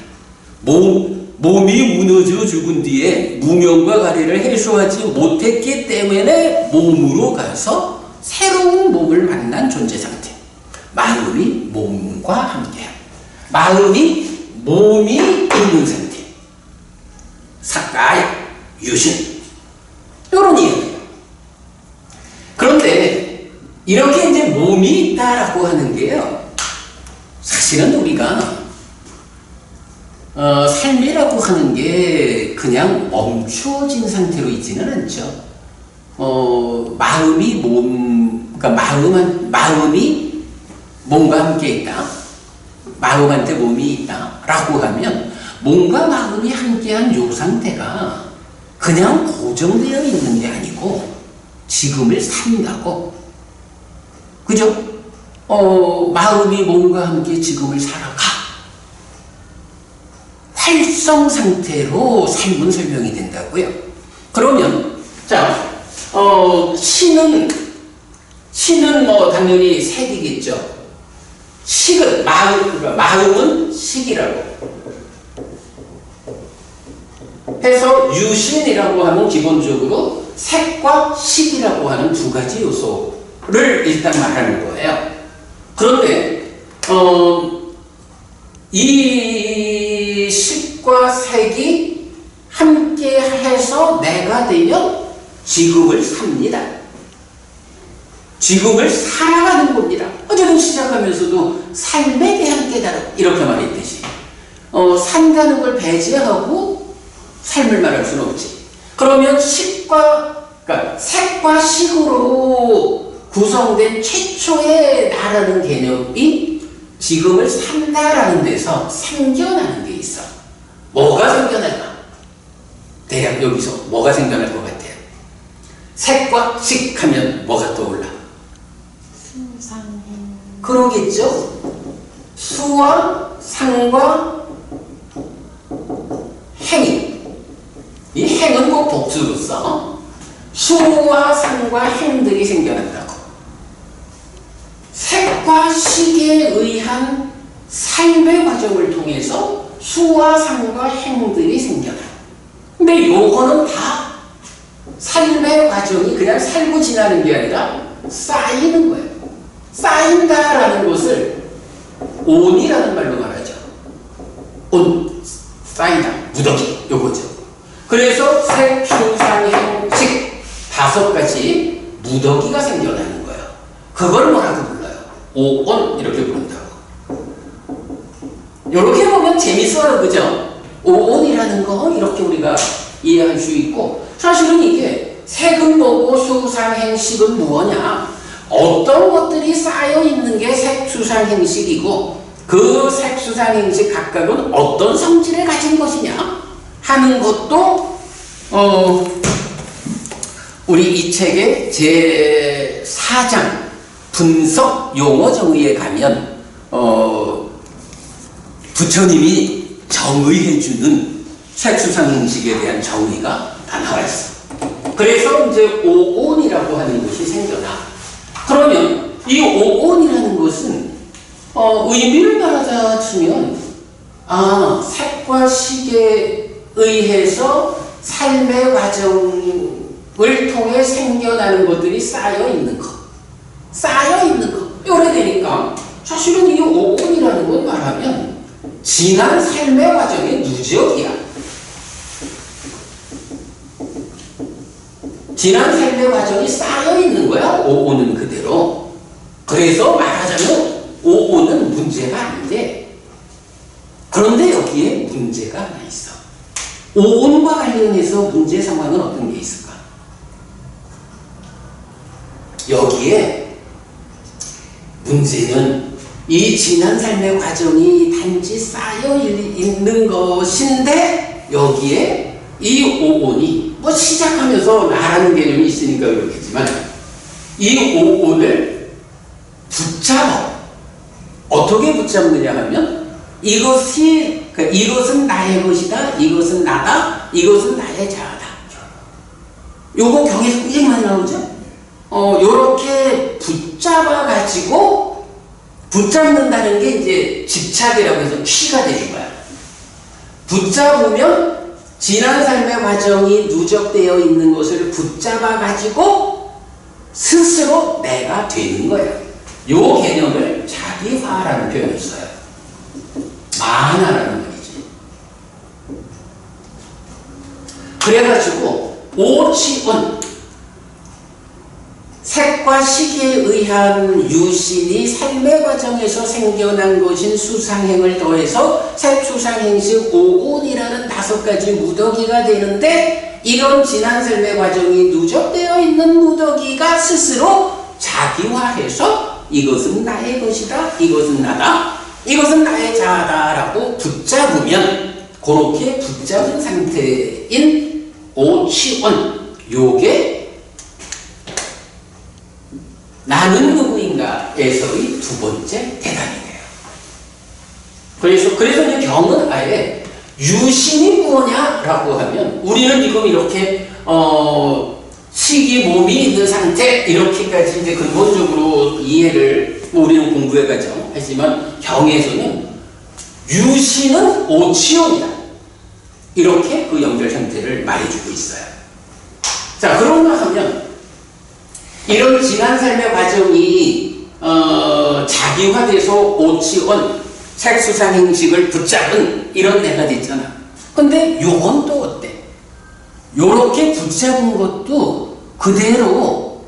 몸이 무너져 죽은 뒤에 무명과 가래를 해소하지 못했기 때문에 몸으로 가서 새로운 몸을 만난 존재 상태. 마음이 몸과 함께한. 마음이 몸이 있는 상태. 사까야, 유신. 이런 이야기예요. 그런데 이렇게 이제 몸이 있다라고 하는 게요. 사실은 우리가 삶이라고 하는 게 그냥 멈추어진 상태로 있지는 않죠. 마음이 그러니까 마음이 몸과 함께 있다. 마음한테 몸이 있다라고 하면 몸과 마음이 함께한 요 상태가 그냥 고정되어 있는 게 아니고 지금을 산다고. 그죠? 마음이 몸과 함께 지금을 살아가. 활성 상태로 삶은 설명이 된다고요. 그러면 자, 신은 뭐 당연히 색이겠죠. 식은 마음은 식이라고 해서 유신이라고 하면 기본적으로 색과 식이라고 하는 두 가지 요소를 일단 말하는 거예요. 그런데 이 식과 색이 함께 해서 내가 되면 지금을 삽니다. 지금을 살아가는 겁니다. 어제는 시작하면서도 삶에 대한 깨달음 이렇게 말했듯이 산다는 걸 배제하고 삶을 말할 수는 없지. 그러면 그러니까 색과 식으로 구성된 최초의 나라는 개념이 지금을 산다라는 데서 생겨나는 게 있어. 뭐가 생겨날까? 대략 여기서 뭐가 생겨날 것 같아요? 색과 식 하면 뭐가 떠올라? 수상행. 그러겠죠? 수와 상과 행이. 이 행은 꼭 복수로 써. 수와 상과 행들이 생겨난다고. 색과 식에 의한 삶의 과정을 통해서 수와 상과 행들이 생겨나. 근데 요거는 다 삶의 과정이 그냥 살고 지나는 게 아니라 쌓이는 거예요. 쌓인다라는 것을 온이라는 말로 말하죠. 온, 쌓이다, 무더기, 요거죠. 그래서 색, 수, 상, 행, 식 5가지 무더기가 생겨나는 거예요. 그걸 뭐라고 불러요? 오온 이렇게 부른다고. 이렇게 보면 재밌어요, 그죠? 오온이라는 거 이렇게 우리가 이해할 수 있고, 사실은 이게 색은 뭐고 수, 상, 행, 식은 무엇냐? 어떤 것들이 쌓여 있는 게 색, 수, 상, 행, 식이고 그 색, 수, 상, 행, 식 각각은 어떤 성질을 가진 것이냐 하는 것도 우리 이 책의 제4장 분석 용어 정의에 가면 부처님이 정의해주는 색수상행식에 대한 정의가 다 나와 있어. 그래서 이제 오온이라고 하는 것이 생겨나. 그러면 이 오온이라는 것은 의미를 말하자 치면 색과 식에 의해서 삶의 과정을 통해 생겨나는 것들이 쌓여 있는 것. 요래 되니까 사실은 이 오온이라는 건 말하면 지난 삶의 과정의 누적이야. 지난 삶의 과정이 쌓여 있는 거야, 오온은 그대로. 그래서 말하자면 오온은 문제가 아닌데, 그런데 여기에 문제가 하나 있어. 오온과 관련해서 문제 상황은 어떤 게 있을까? 여기에 문제는 이 지난 삶의 과정이 단지 쌓여 있는 것인데, 여기에 이 오온이 시작하면서 나라는 개념이 있으니까 그렇겠지만 이 오온을 붙잡아. 어떻게 붙잡느냐 하면 이것은 나의 것이다, 이것은 나다, 이것은 나의 자아다. 요거 경에서 굉장히 많이 나오죠? 요렇게 붙잡아 가지고 붙잡는다는 게 이제 집착이라고 해서 취가 되는 거야. 붙잡으면 지난 삶의 과정이 누적되어 있는 것을 붙잡아 가지고 스스로 내가 되는 거예요. 요 개념을 자기화라는 표현을 써요. 만화라는 말이지. 그래가지고 오치온, 색과 식에 의한 유신이 삶의 과정에서 생겨난 것인 수상행을 더해서 색, 수상행식, 오온이라는 5가지 무더기가 되는데, 이런 지난 삶의 과정이 누적되어 있는 무더기가 스스로 자기화해서 이것은 나의 것이다, 이것은 나다, 이것은 나의 자아다 라고 붙잡으면, 그렇게 붙잡은 상태인 오치온, 요게 나는 누구인가에서의 2번째 대답이에요. 그래서 이제 경은 아예 유신이 무엇냐라고 하면, 우리는 지금 이렇게 식이 몸이 있는 상태 이렇게까지 이제 근본적으로 이해를 우리는 공부해가죠. 하지만 경에서는 유신은 오치온이다, 이렇게 그 연결 상태를 말해주고 있어요. 자, 그런가 하면 이런 지난 삶의 과정이 자기화돼서 오치온, 색수상행식을 붙잡은 이런 내가 됐잖아. 근데 요건 또 어때? 요렇게 붙잡은 것도 그대로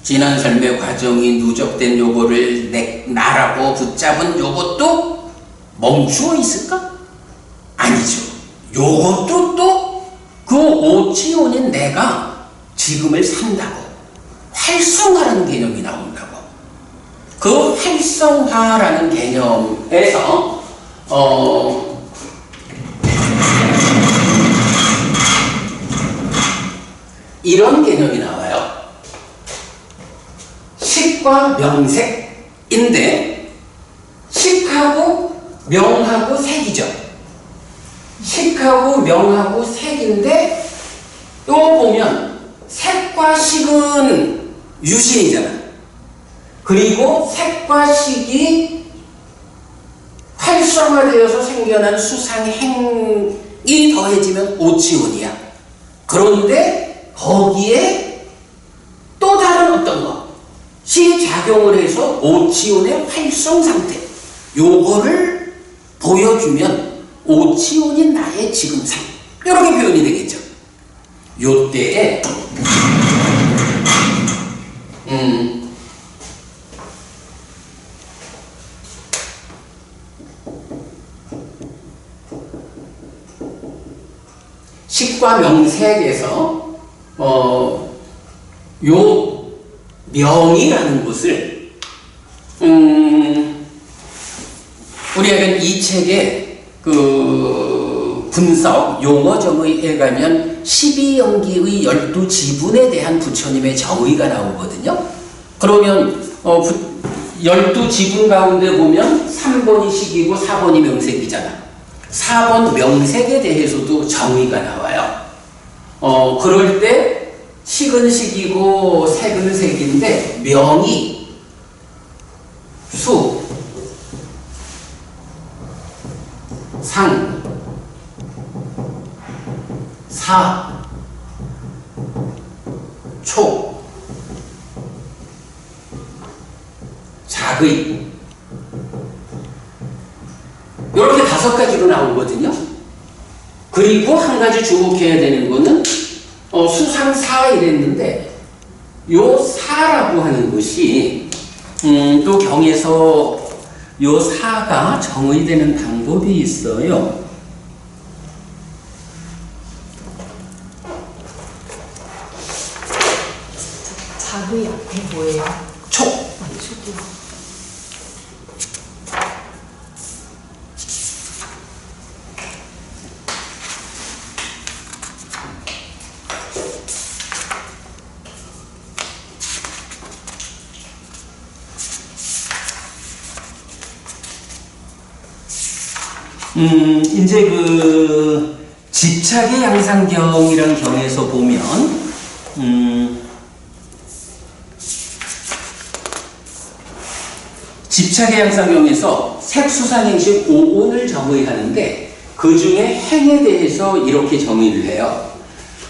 지난 삶의 과정이 누적된 요거를 나라고 붙잡은 요것도 멈추어 있을까? 아니죠. 요것도 또 그 오치온인 내가 지금을 산다고, 활성화라는 개념이 나온다고. 그 활성화라는 개념에서 이런 개념이 나와요. 식과 명색인데 식하고 명하고 색이죠. 식하고 명하고 색인데 또 보면 색과 식은 유신이잖아. 그리고 색과 식이 활성화되어서 생겨난 수상행이 더해지면 오치온이야. 그런데 거기에 또 다른 어떤 것이 작용을 해서 오치온의 활성 상태, 요거를 보여주면 오치온인 나의 지금상, 이렇게 표현이 되겠죠. 요때에 식과 명색에서 요 명이라는 것을 우리가 이 책의 그 분석 용어정의에 가면 12연기의 12지분에 대한 부처님의 정의가 나오거든요. 그러면 12지분 가운데 보면 3번이 식이고 4번이 명색이잖아. 4번 명색에 대해서도 정의가 나와요. 그럴 때 식은 식이고 색은 색인데 명이 수, 상, 사, 초, 작의, 이렇게 5가지로 나오거든요. 그리고 한 가지 주목해야 되는 거는 수상사 이랬는데 요 사라고 하는 것이 또 경에서 요 사가 정의되는 방법이 있어요. 작의 앞에 뭐예요? 촉. 촉이요. 이제 그 집착의 양상경이라는 경에서 보면 집착의 양상경에서 색수상행식 5온을 정의하는데 그 중에 행에 대해서 이렇게 정의를 해요.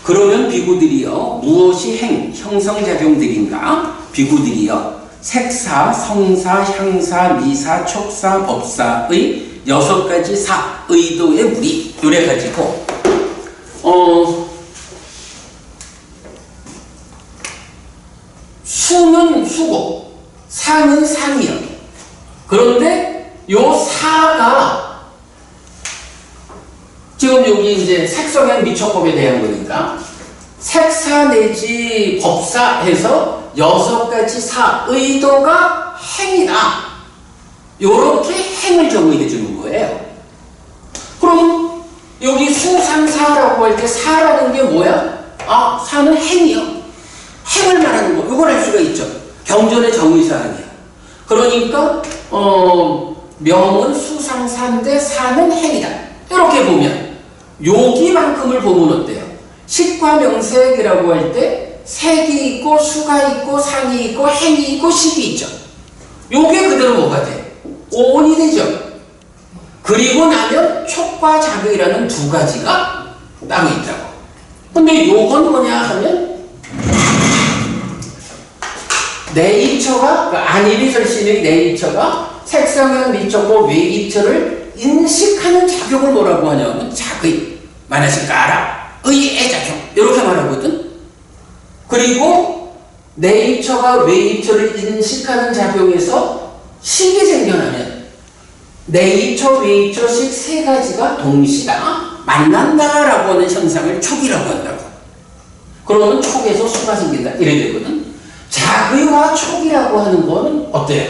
그러면 비구들이여 무엇이 행, 형성작용들인가? 비구들이여 색사, 성사, 향사, 미사, 촉사, 법사의 6가지 사, 의도의 무리 요래 가지고 수는 수고, 상은 상이요. 그런데 요 사가 지금 여기 이제 색성향 미처법에 대한 거니까 색사 내지 법사 해서 6가지 사, 의도가 행이다. 요렇게 행을 정의해 주는 거예요. 그럼 여기 수상사라고 할 때 사라는 게 뭐야? 아, 사는 행이요. 행을 말하는 거. 이걸 알 수가 있죠. 경전의 정의사항이에요. 그러니까 명은 수상사인데 사는 행이다. 이렇게 보면 여기만큼을 보면 어때요? 식과 명색이라고 할 때 색이 있고 수가 있고 상이 있고 행이 있고 식이 있죠. 요게 그대로 뭐가 돼? 오온이 되죠. 그리고 나면 촉과 작의라는 2가지가 따로 있다고. 근데 요건 뭐냐 하면 네이처가 안일이설신의 네이처가 색상형 미처고 외이처를 인식하는 작용을 뭐라고 하냐면 작의, 만하실까 알아의 작용 이렇게 말하거든. 그리고 네이처가 외이처를 인식하는 작용에서 식이 생겨나면 네이처, 외이처, 식 3가지가 동시다 만난다라고 하는 현상을 촉이라고 한다고. 그러면 촉에서 수가 생긴다 이래 되거든. 자의와 촉이라고 하는 거는 어때요?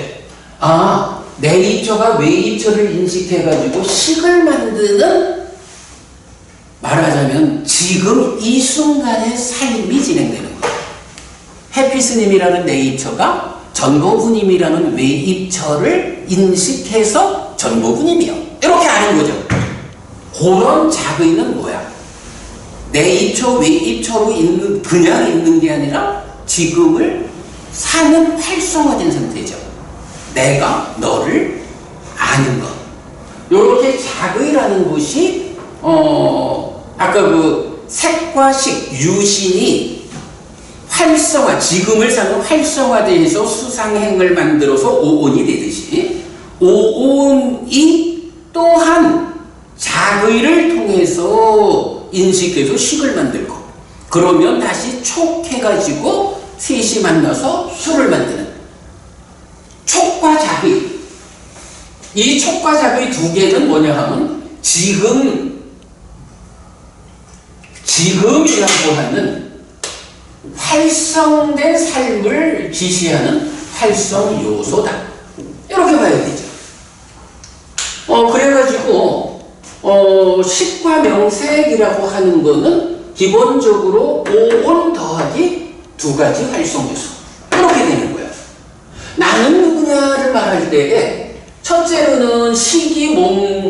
아, 내 입처가 외 입처를 인식해가지고 식을 만드는, 말하자면 지금 이 순간의 삶이 진행되는 거예요. 해피스님이라는 내 입처가 전보부님이라는 외 입처를 인식해서 전보부님이요. 이렇게 아는 거죠. 그런 자의는 뭐야? 내 입처, 외 입처로 있는, 그냥 있는 게 아니라 지금을 사는 활성화된 상태죠. 내가 너를 아는 것. 요렇게 자의라는 것이, 아까 그 색과 식, 유신이 활성화, 지금을 사는 활성화돼서 수상행을 만들어서 오온이 되듯이, 오온이 또한 자의를 통해서 인식해서 식을 만들고, 그러면 다시 촉해가지고 셋이 만나서 술을 만드는 촉과 자의. 이 촉과 자의 두 개는 뭐냐 하면 지금이라고 하는 활성된 삶을 지시하는 활성 요소다. 이렇게 봐야 되죠. 그래가지고 식과 명색이라고 하는 거는 기본적으로 오온 더하기 두 가지 활성 요소. 이렇게 되는 거예요. 나는 누구냐를 말할 때 첫째로는 식한데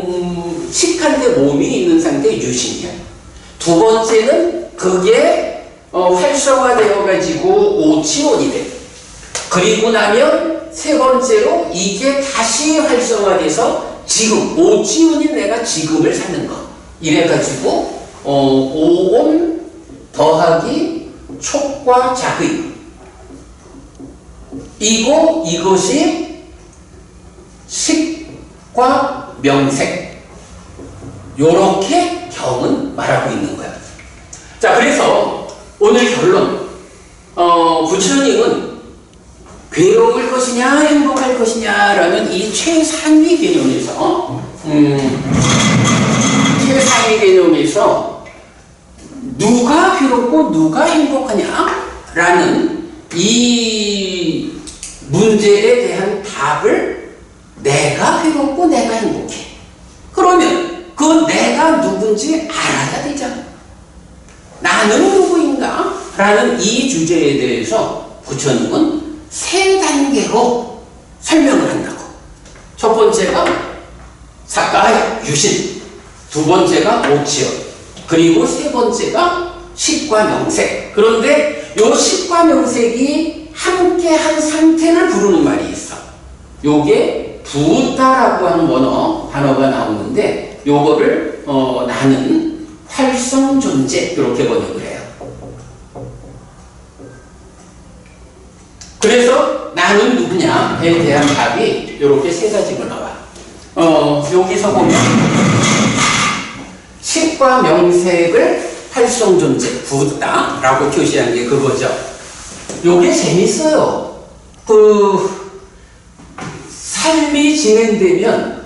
몸이 있는 상태 유신이야. 두 번째는 그게 활성화되어 가지고 오치온이 돼. 그리고 나면 세 번째로 이게 다시 활성화돼서 지금 오치온인 내가 지금을 사는 거. 이래가지고 오온 더하기 촉과 자의. 이것이 식과 명색. 요렇게 경은 말하고 있는 거야. 자, 그래서 오늘 결론. 부처님은 괴로울 것이냐 행복할 것이냐라는 이 최상위 개념에서 누가 괴롭고 누가 행복하냐라는 이 문제에 대한 답을 내가 괴롭고 내가 행복해. 그러면 그 내가 누군지 알아야 되잖아. 나는 누구인가? 라는 이 주제에 대해서 부처님은 세 단계로 설명을 한다고. 첫 번째가 사가야 유신, 두 번째가 오치연, 그리고 세 번째가 식과 명색. 그런데 요 식과 명색이 함께한 상태를 부르는 말이 있어. 요게 부다라고 하는 단어가 나오는데 요거를 나는 활성 존재 이렇게 번역을 해요. 그래서 나는 누구냐에 대한 답이 이렇게 세 가지가 나와. 여기서 보면 식과 명색을 활성 존재 부다라고 표시한 게 그거죠. 요게 재밌어요. 삶이 진행되면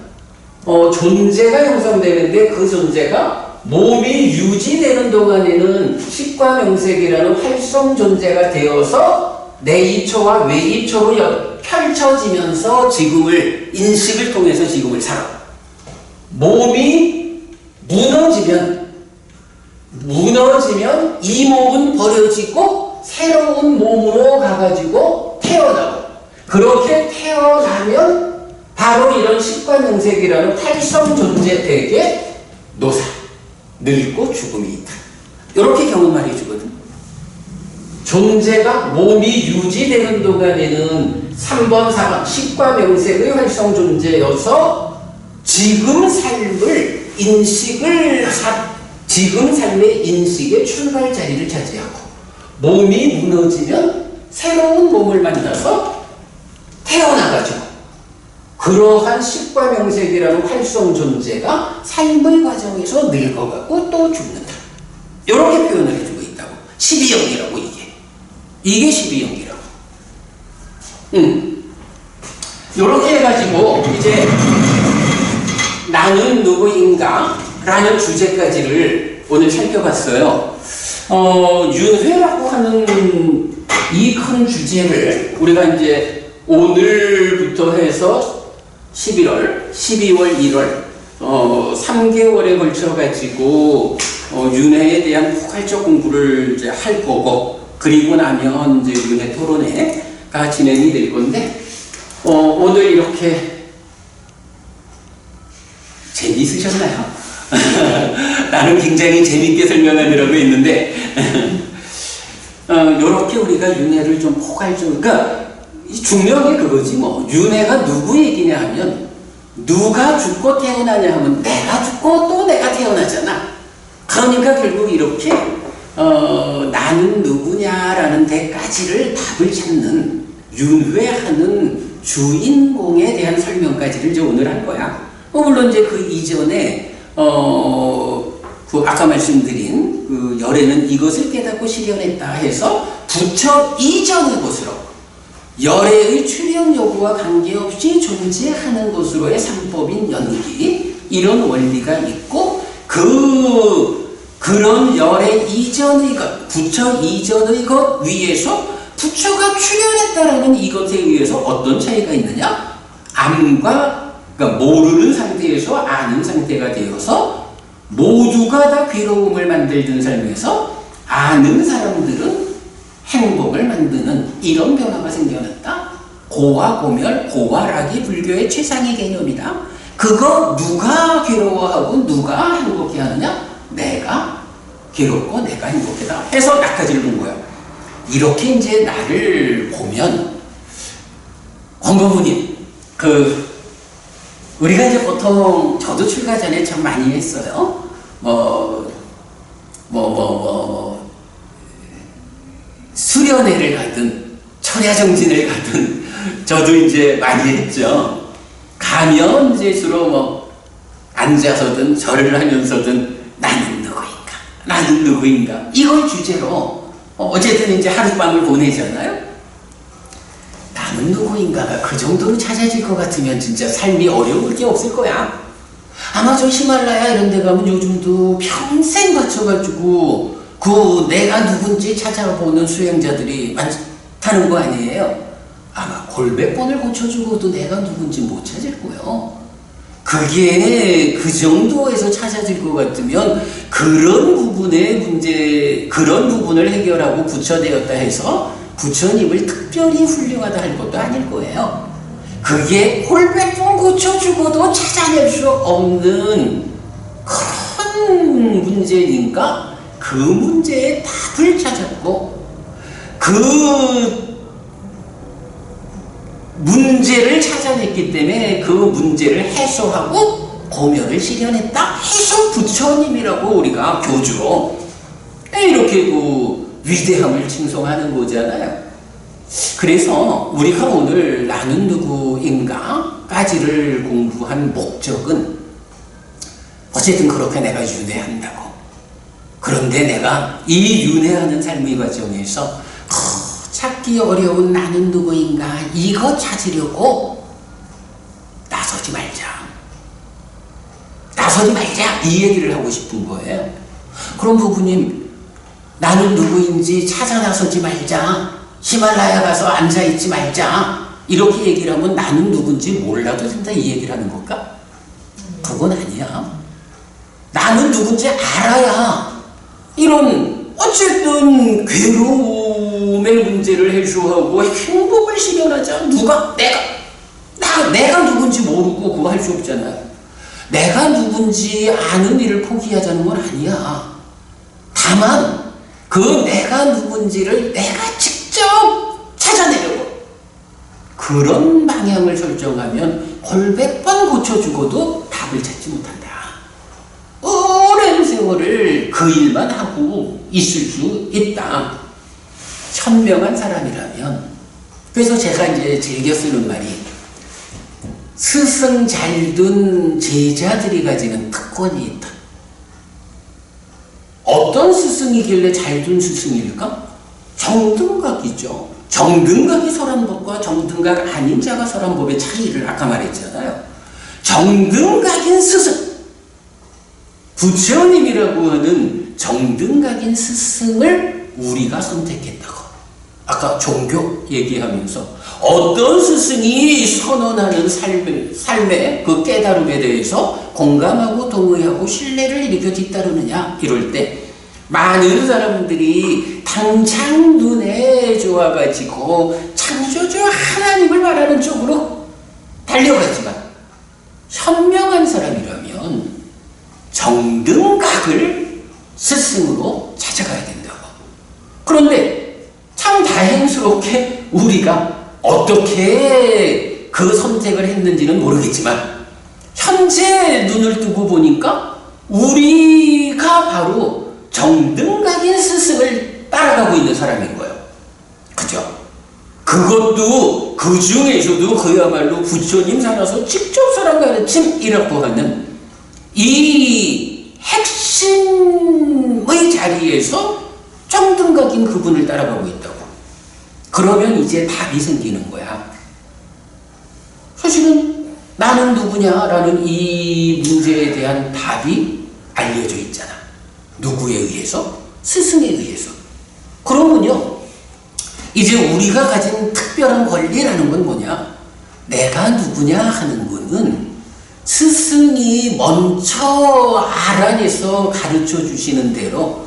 존재가 형성되는데 그 존재가 몸이 유지되는 동안에는 식과 명색이라는 활성 존재가 되어서 내 입처와 외 입처로 펼쳐지면서 지금을 인식을 통해서 지금을 살아. 몸이 무너지면 이 몸은 버려지고 새로운 몸으로 가가지고 태어나고, 그렇게 태어나면 바로 이런 식과 명색이라는 활성 존재에게 노사, 늙고 죽음이 있다. 이렇게 경험 말해주거든. 존재가 몸이 유지되는 동안에는 3번, 4번 식과 명색의 활성 존재여서 지금 삶의 인식의 출발 자리를 차지하고, 몸이 무너지면 새로운 몸을 만나서 태어나가지고 그러한 식과 명색이라는 활성 존재가 삶의 과정에서 늙어가고 또 죽는다. 이렇게 표현을 해주고 있다고. 12영이라고 이게 12영이라고. 이렇게 해가지고 이제 나는 누구인가 라는 주제까지를 오늘 살펴봤어요. 윤회라고 하는 이 큰 주제를 우리가 이제 오늘부터 해서 11월, 12월, 1월 3개월에 걸쳐 가지고 윤회에 대한 포괄적 공부를 이제 할 거고, 그리고 나면 이제 윤회 토론회가 진행이 될 건데, 오늘 이렇게 재미있으셨나요? 나는 굉장히 재미있게 설명하느라고 했는데 이렇게 우리가 윤회를 좀 포괄적, 그러니까 중요한 게 그거지 뭐. 윤회가 누구 얘기냐 하면, 누가 죽고 태어나냐 하면 내가 죽고 또 내가 태어나잖아. 그러니까 결국 이렇게 나는 누구냐라는 데까지를 답을 찾는, 윤회하는 주인공에 대한 설명까지를 이제 오늘 할 거야. 물론 이제 그 이전에 그 아까 말씀드린 그 열애는 이것을 깨닫고 실현했다 해서 부처 이전의 것으로, 열애의 출현 여부와 관계없이 존재하는 것으로의 삼법인 연기, 이런 원리가 있고, 그런 열애 이전의 것, 부처 이전의 것 위에서 부처가 출현했다라는 이것에 의해서 어떤 차이가 있느냐? 그러니까 모르는 상태에서 아는 상태가 되어서 모두가 다 괴로움을 만들던 삶에서 아는 사람들은 행복을 만드는 이런 변화가 생겨났다. 고와 고멸, 고와락이 불교의 최상의 개념이다. 그거 누가 괴로워하고 누가 행복해 하느냐? 내가 괴롭고 내가 행복하다 해서 나까지를 본 거야. 이렇게 이제 나를 보면, 공부부님, 우리가 이제 보통, 저도 출가 전에 참 많이 했어요. 수련회를 가든, 철야정진을 가든, 저도 이제 많이 했죠. 가면 이제 주로 앉아서든 절을 하면서든 나는 누구인가? 나는 누구인가? 이걸 주제로 어쨌든 이제 하룻밤을 보내잖아요. 나는 누구인가가 그 정도로 찾아질 것 같으면 진짜 삶이 어려울 게 없을 거야. 아마 저 히말라야 이런 데 가면 요즘도 평생 바쳐가지고 그 내가 누군지 찾아보는 수행자들이 많다는 거 아니에요? 아마 골백 번을 고쳐주고도 내가 누군지 못 찾을 거예요. 그게 그 정도에서 찾아질 것 같으면 그런 부분의 문제, 그런 부분을 해결하고 부처되었다 해서 부처님을 특별히 훌륭하다 할 것도 아닐 거예요. 그게 골백 번 고쳐주고도 찾아낼 수 없는 큰 문제니까 그 문제의 답을 찾았고, 그 문제를 찾아냈기 때문에 그 문제를 해소하고 고멸을 실현했다 해서 부처님이라고 우리가 교주로 이렇게 그 위대함을 칭송하는 거잖아요. 그래서 우리가 오늘 나는 누구인가 까지를 공부한 목적은, 어쨌든 그렇게 내가 윤회한다고. 그런데 내가 이 윤회하는 삶의 과정에서 찾기 어려운 나는 누구인가 이거 찾으려고 나서지 말자 이 얘기를 하고 싶은 거예요. 그럼 부부님, 나는 누구인지 찾아 나서지 말자, 히말라야 가서 앉아있지 말자 이렇게 얘기를 하면 나는 누군지 몰라도 된다 이 얘기를 하는 걸까? 그건 아니야. 나는 누군지 알아야 이런 어쨌든 괴로움의 문제를 해소하고 행복을 실현하자. 내가 누군지 모르고 그거 할 수 없잖아요. 내가 누군지 아는 일을 포기하자는 건 아니야. 다만 그 내가 누군지를 내가 직접 찾아내려고 그런 방향을 설정하면 골백 번 고쳐주고도 답을 찾지 못한다. 오랜 세월을 그 일만 하고 있을 수 있다. 현명한 사람이라면. 그래서 제가 이제 즐겨 쓰는 말이, 스승 잘 둔 제자들이 가지는 특권이 있다. 어떤 스승이길래 잘 둔 스승일까? 정등각이죠. 정등각이 설한법과 정등각 아닌 자가 설한법의 차이를 아까 말했잖아요. 정등각인 스승, 부처님이라고 하는 정등각인 스승을 우리가 선택했다고. 아까 종교 얘기하면서 어떤 스승이 선언하는 삶의 그 깨달음에 대해서 공감하고 동의하고 신뢰를 일으켜 뒤따르느냐 이럴 때 많은 사람들이 당장 눈에 좋아가지고 창조주 하나님을 말하는 쪽으로 달려가지만 현명한 사람이라면 정등각을 스승으로 찾아가야 된다고. 그런데 참 다행스럽게 우리가 어떻게 그 선택을 했는지는 모르겠지만 현재 눈을 뜨고 보니까 우리가 바로 정등각인 스승을 따라가고 있는 사람인 거예요. 그죠? 그것도 그 중에서도 그야말로 부처님 살아서 직접 살아 가르침이라고 하는 이 핵심의 자리에서 정등각인 그분을 따라가고 있다고. 그러면 이제 답이 생기는 거야. 사실은 나는 누구냐라는 이 문제에 대한 답이 알려져 있잖아. 누구에 의해서? 스승에 의해서. 그러면요, 이제 우리가 가진 특별한 권리라는 건 뭐냐? 내가 누구냐 하는 거는 스승이 먼저 알아내서 가르쳐 주시는 대로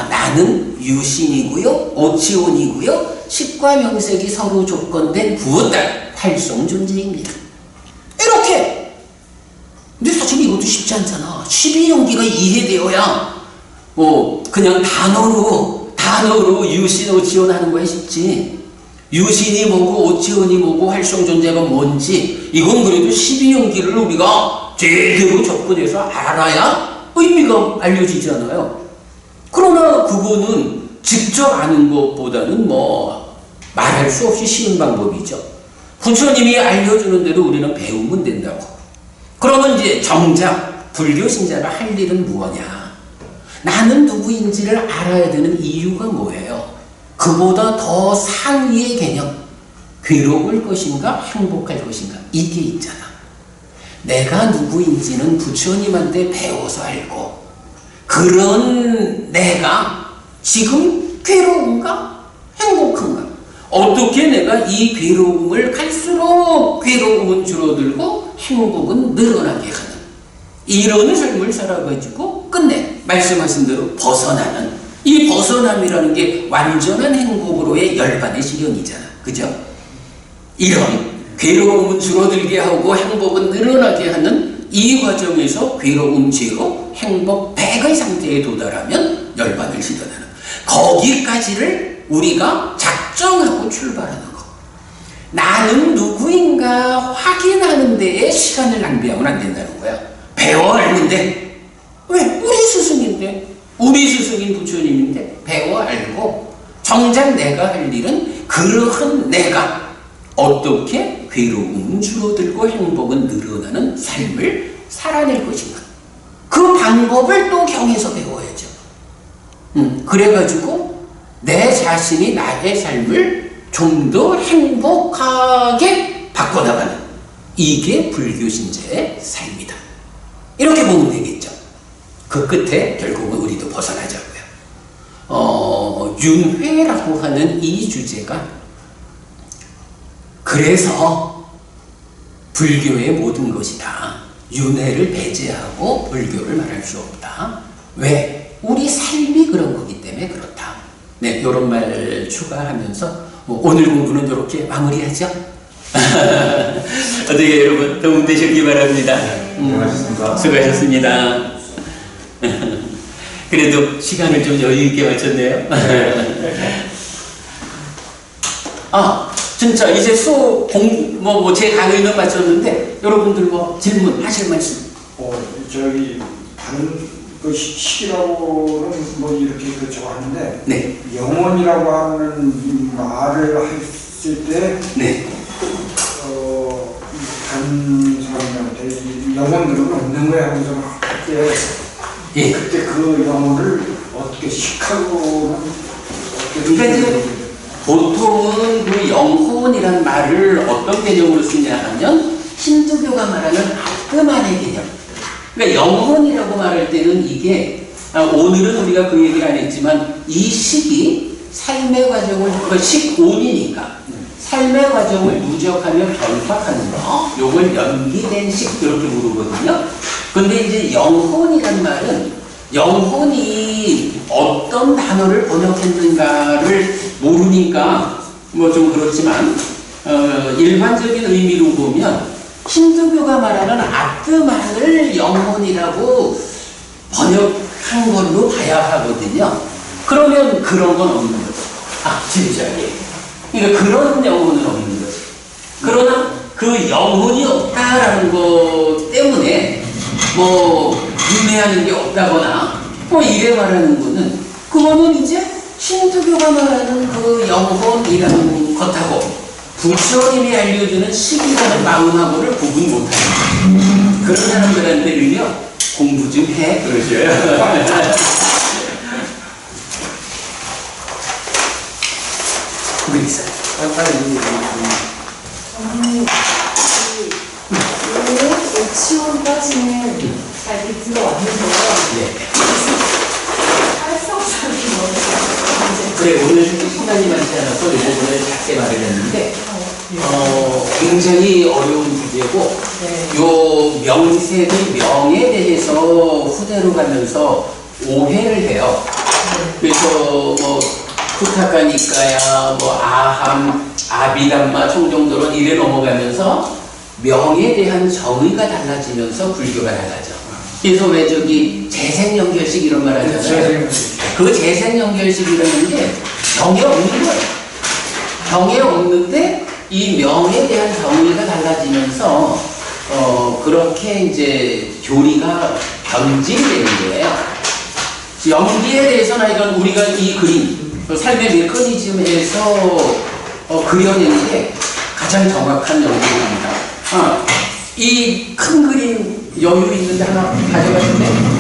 나는 유신이고요, 오치온이고요, 식과 명색이 서로 조건된 부엇달 활성 존재입니다. 이렇게. 근데 사실 이것도 쉽지 않잖아. 12용기가 이해되어야 그냥 단어로 유신, 오치온 하는 거야 쉽지. 유신이 뭐고 오치온이 뭐고 활성 존재가 뭔지 이건 그래도 12용기를 우리가 제대로 접근해서 알아야 의미가 알려지잖아요. 그러나 그거는 직접 아는 것보다는 말할 수 없이 쉬운 방법이죠. 부처님이 알려주는 대로 우리는 배우면 된다고. 그러면 이제 정작 불교 신자가 할 일은 무엇냐? 나는 누구인지를 알아야 되는 이유가 뭐예요? 그보다 더 상위의 개념, 괴로울 것인가 행복할 것인가 이게 있잖아. 내가 누구인지는 부처님한테 배워서 알고 그런 내가 지금 괴로운가 행복한가, 어떻게 내가 이 괴로움을 갈수록 괴로움은 줄어들고 행복은 늘어나게 하는 이런 삶을 살아가지고 끝내 말씀하신 대로 벗어나는, 이 벗어남이라는 게 완전한 행복으로의 열반의 실현이잖아. 그죠? 이런 괴로움은 줄어들게 하고 행복은 늘어나게 하는 이 과정에서 괴로움 제로, 행복 100의 상태에 도달하면 열반을 실현하는, 거기까지를 우리가 작정하고 출발하는 거. 나는 누구인가 확인하는 데에 시간을 낭비하면 안 된다는 거야. 배워 알는데 왜? 우리 스승인데, 우리 스승인 부처님인데 배워 알고 정작 내가 할 일은 그러한 내가 어떻게 괴로움은 줄어들고 행복은 늘어나는 삶을 살아낼 것인가. 그 방법을 또 경에서 배워야죠. 그래가지고 내 자신이 나의 삶을 좀 더 행복하게 바꿔나가는, 이게 불교 신자의 삶이다. 이렇게 보면 되겠죠. 그 끝에 결국은 우리도 벗어나자고요. 윤회라고 하는 이 주제가 그래서 불교의 모든 것이다. 윤회를 배제하고 불교를 말할 수 없다. 왜? 우리 삶이 그런 거기 때문에 그렇다. 네, 이런 말 추가하면서 오늘 공부는 이렇게 마무리하죠. 어떻게 여러분 도움되셨기 바랍니다. 고맙습니다. 수고하셨습니다. 그래도 시간을 좀 여유 있게 마쳤네요. 진짜 이제 제 강의는 마쳤는데 여러분들 질문 하실 말씀. 다른 그 시라고는 이렇게 좋아하는데, 네. 영혼이라고 하는 말을 했을 때, 네. 다른 사람들한테 영혼들은 없는 거야 하면서 그때, 예. 그때 그 영혼을 어떻게 식하고는 어떻게 그러니까 이제 보통은 그 영혼이란 말을 어떤 개념으로 쓰냐 하면 힌두교가 말하는 아트만의 개념. 그러니까 영혼이라고 말할 때는 이게 오늘은 우리가 그 얘기를 안 했지만 이 식이 삶의 과정을, 그 식온이니까 삶의 과정을 누적하며 변화하는 거, 요걸 연기된 식 이렇게 부르거든요. 근데 이제 영혼이란 말은 영혼이 어떤 단어를 번역했는가를 모르니까 뭐 좀 그렇지만 일반적인 의미로 보면 힌두교가 말하는 아트만을 영혼이라고 번역한 걸로 봐야 하거든요. 그러면 그런 건 없는 거죠. 진짜게. 그러니까 그런 영혼은 없는 거죠. 그러나 그 영혼이 없다라는 것 때문에 뭐 윤회하는 게 없다거나 뭐 이래 말하는 거는 그거는 이제 힌두교가 말하는 그 영혼이라는 것하고 부처님이 알려주는 식이라는 마음하고를 구분 못하는 그런 사람들한테는요 공부 좀 해 그러셔요. 그게 있어요. 저는 이 오치원까지는 잘 이렇게 들어왔는데요. 네. 활성산이 그래 오늘 시간이 많지 않아서 이 부분을 작게 말을 했는데 굉장히 어려운 주제고 요 명세의 명에 대해서 후대로 가면서 오해를 해요. 그래서 뭐 후타카니까야 뭐 아함, 아비담마 총정도론 이래 넘어가면서 명에 대한 정의가 달라지면서 불교가 달라져. 그래서 왜 저기 재생연결식 이런 말 하잖아요. 그 재생연결식이라는 게 병에 없는 거예요. 병에 없는데 이 명에 대한 정의가 달라지면서 그렇게 이제 교리가 변질되는 거예요. 연기에 대해서는 이건 우리가 이 그림, 삶의 메커니즘에서 그려내는 게 가장 정확한 연기입니다. 이 큰 그림 여유 있는데 하나 가져가실래요?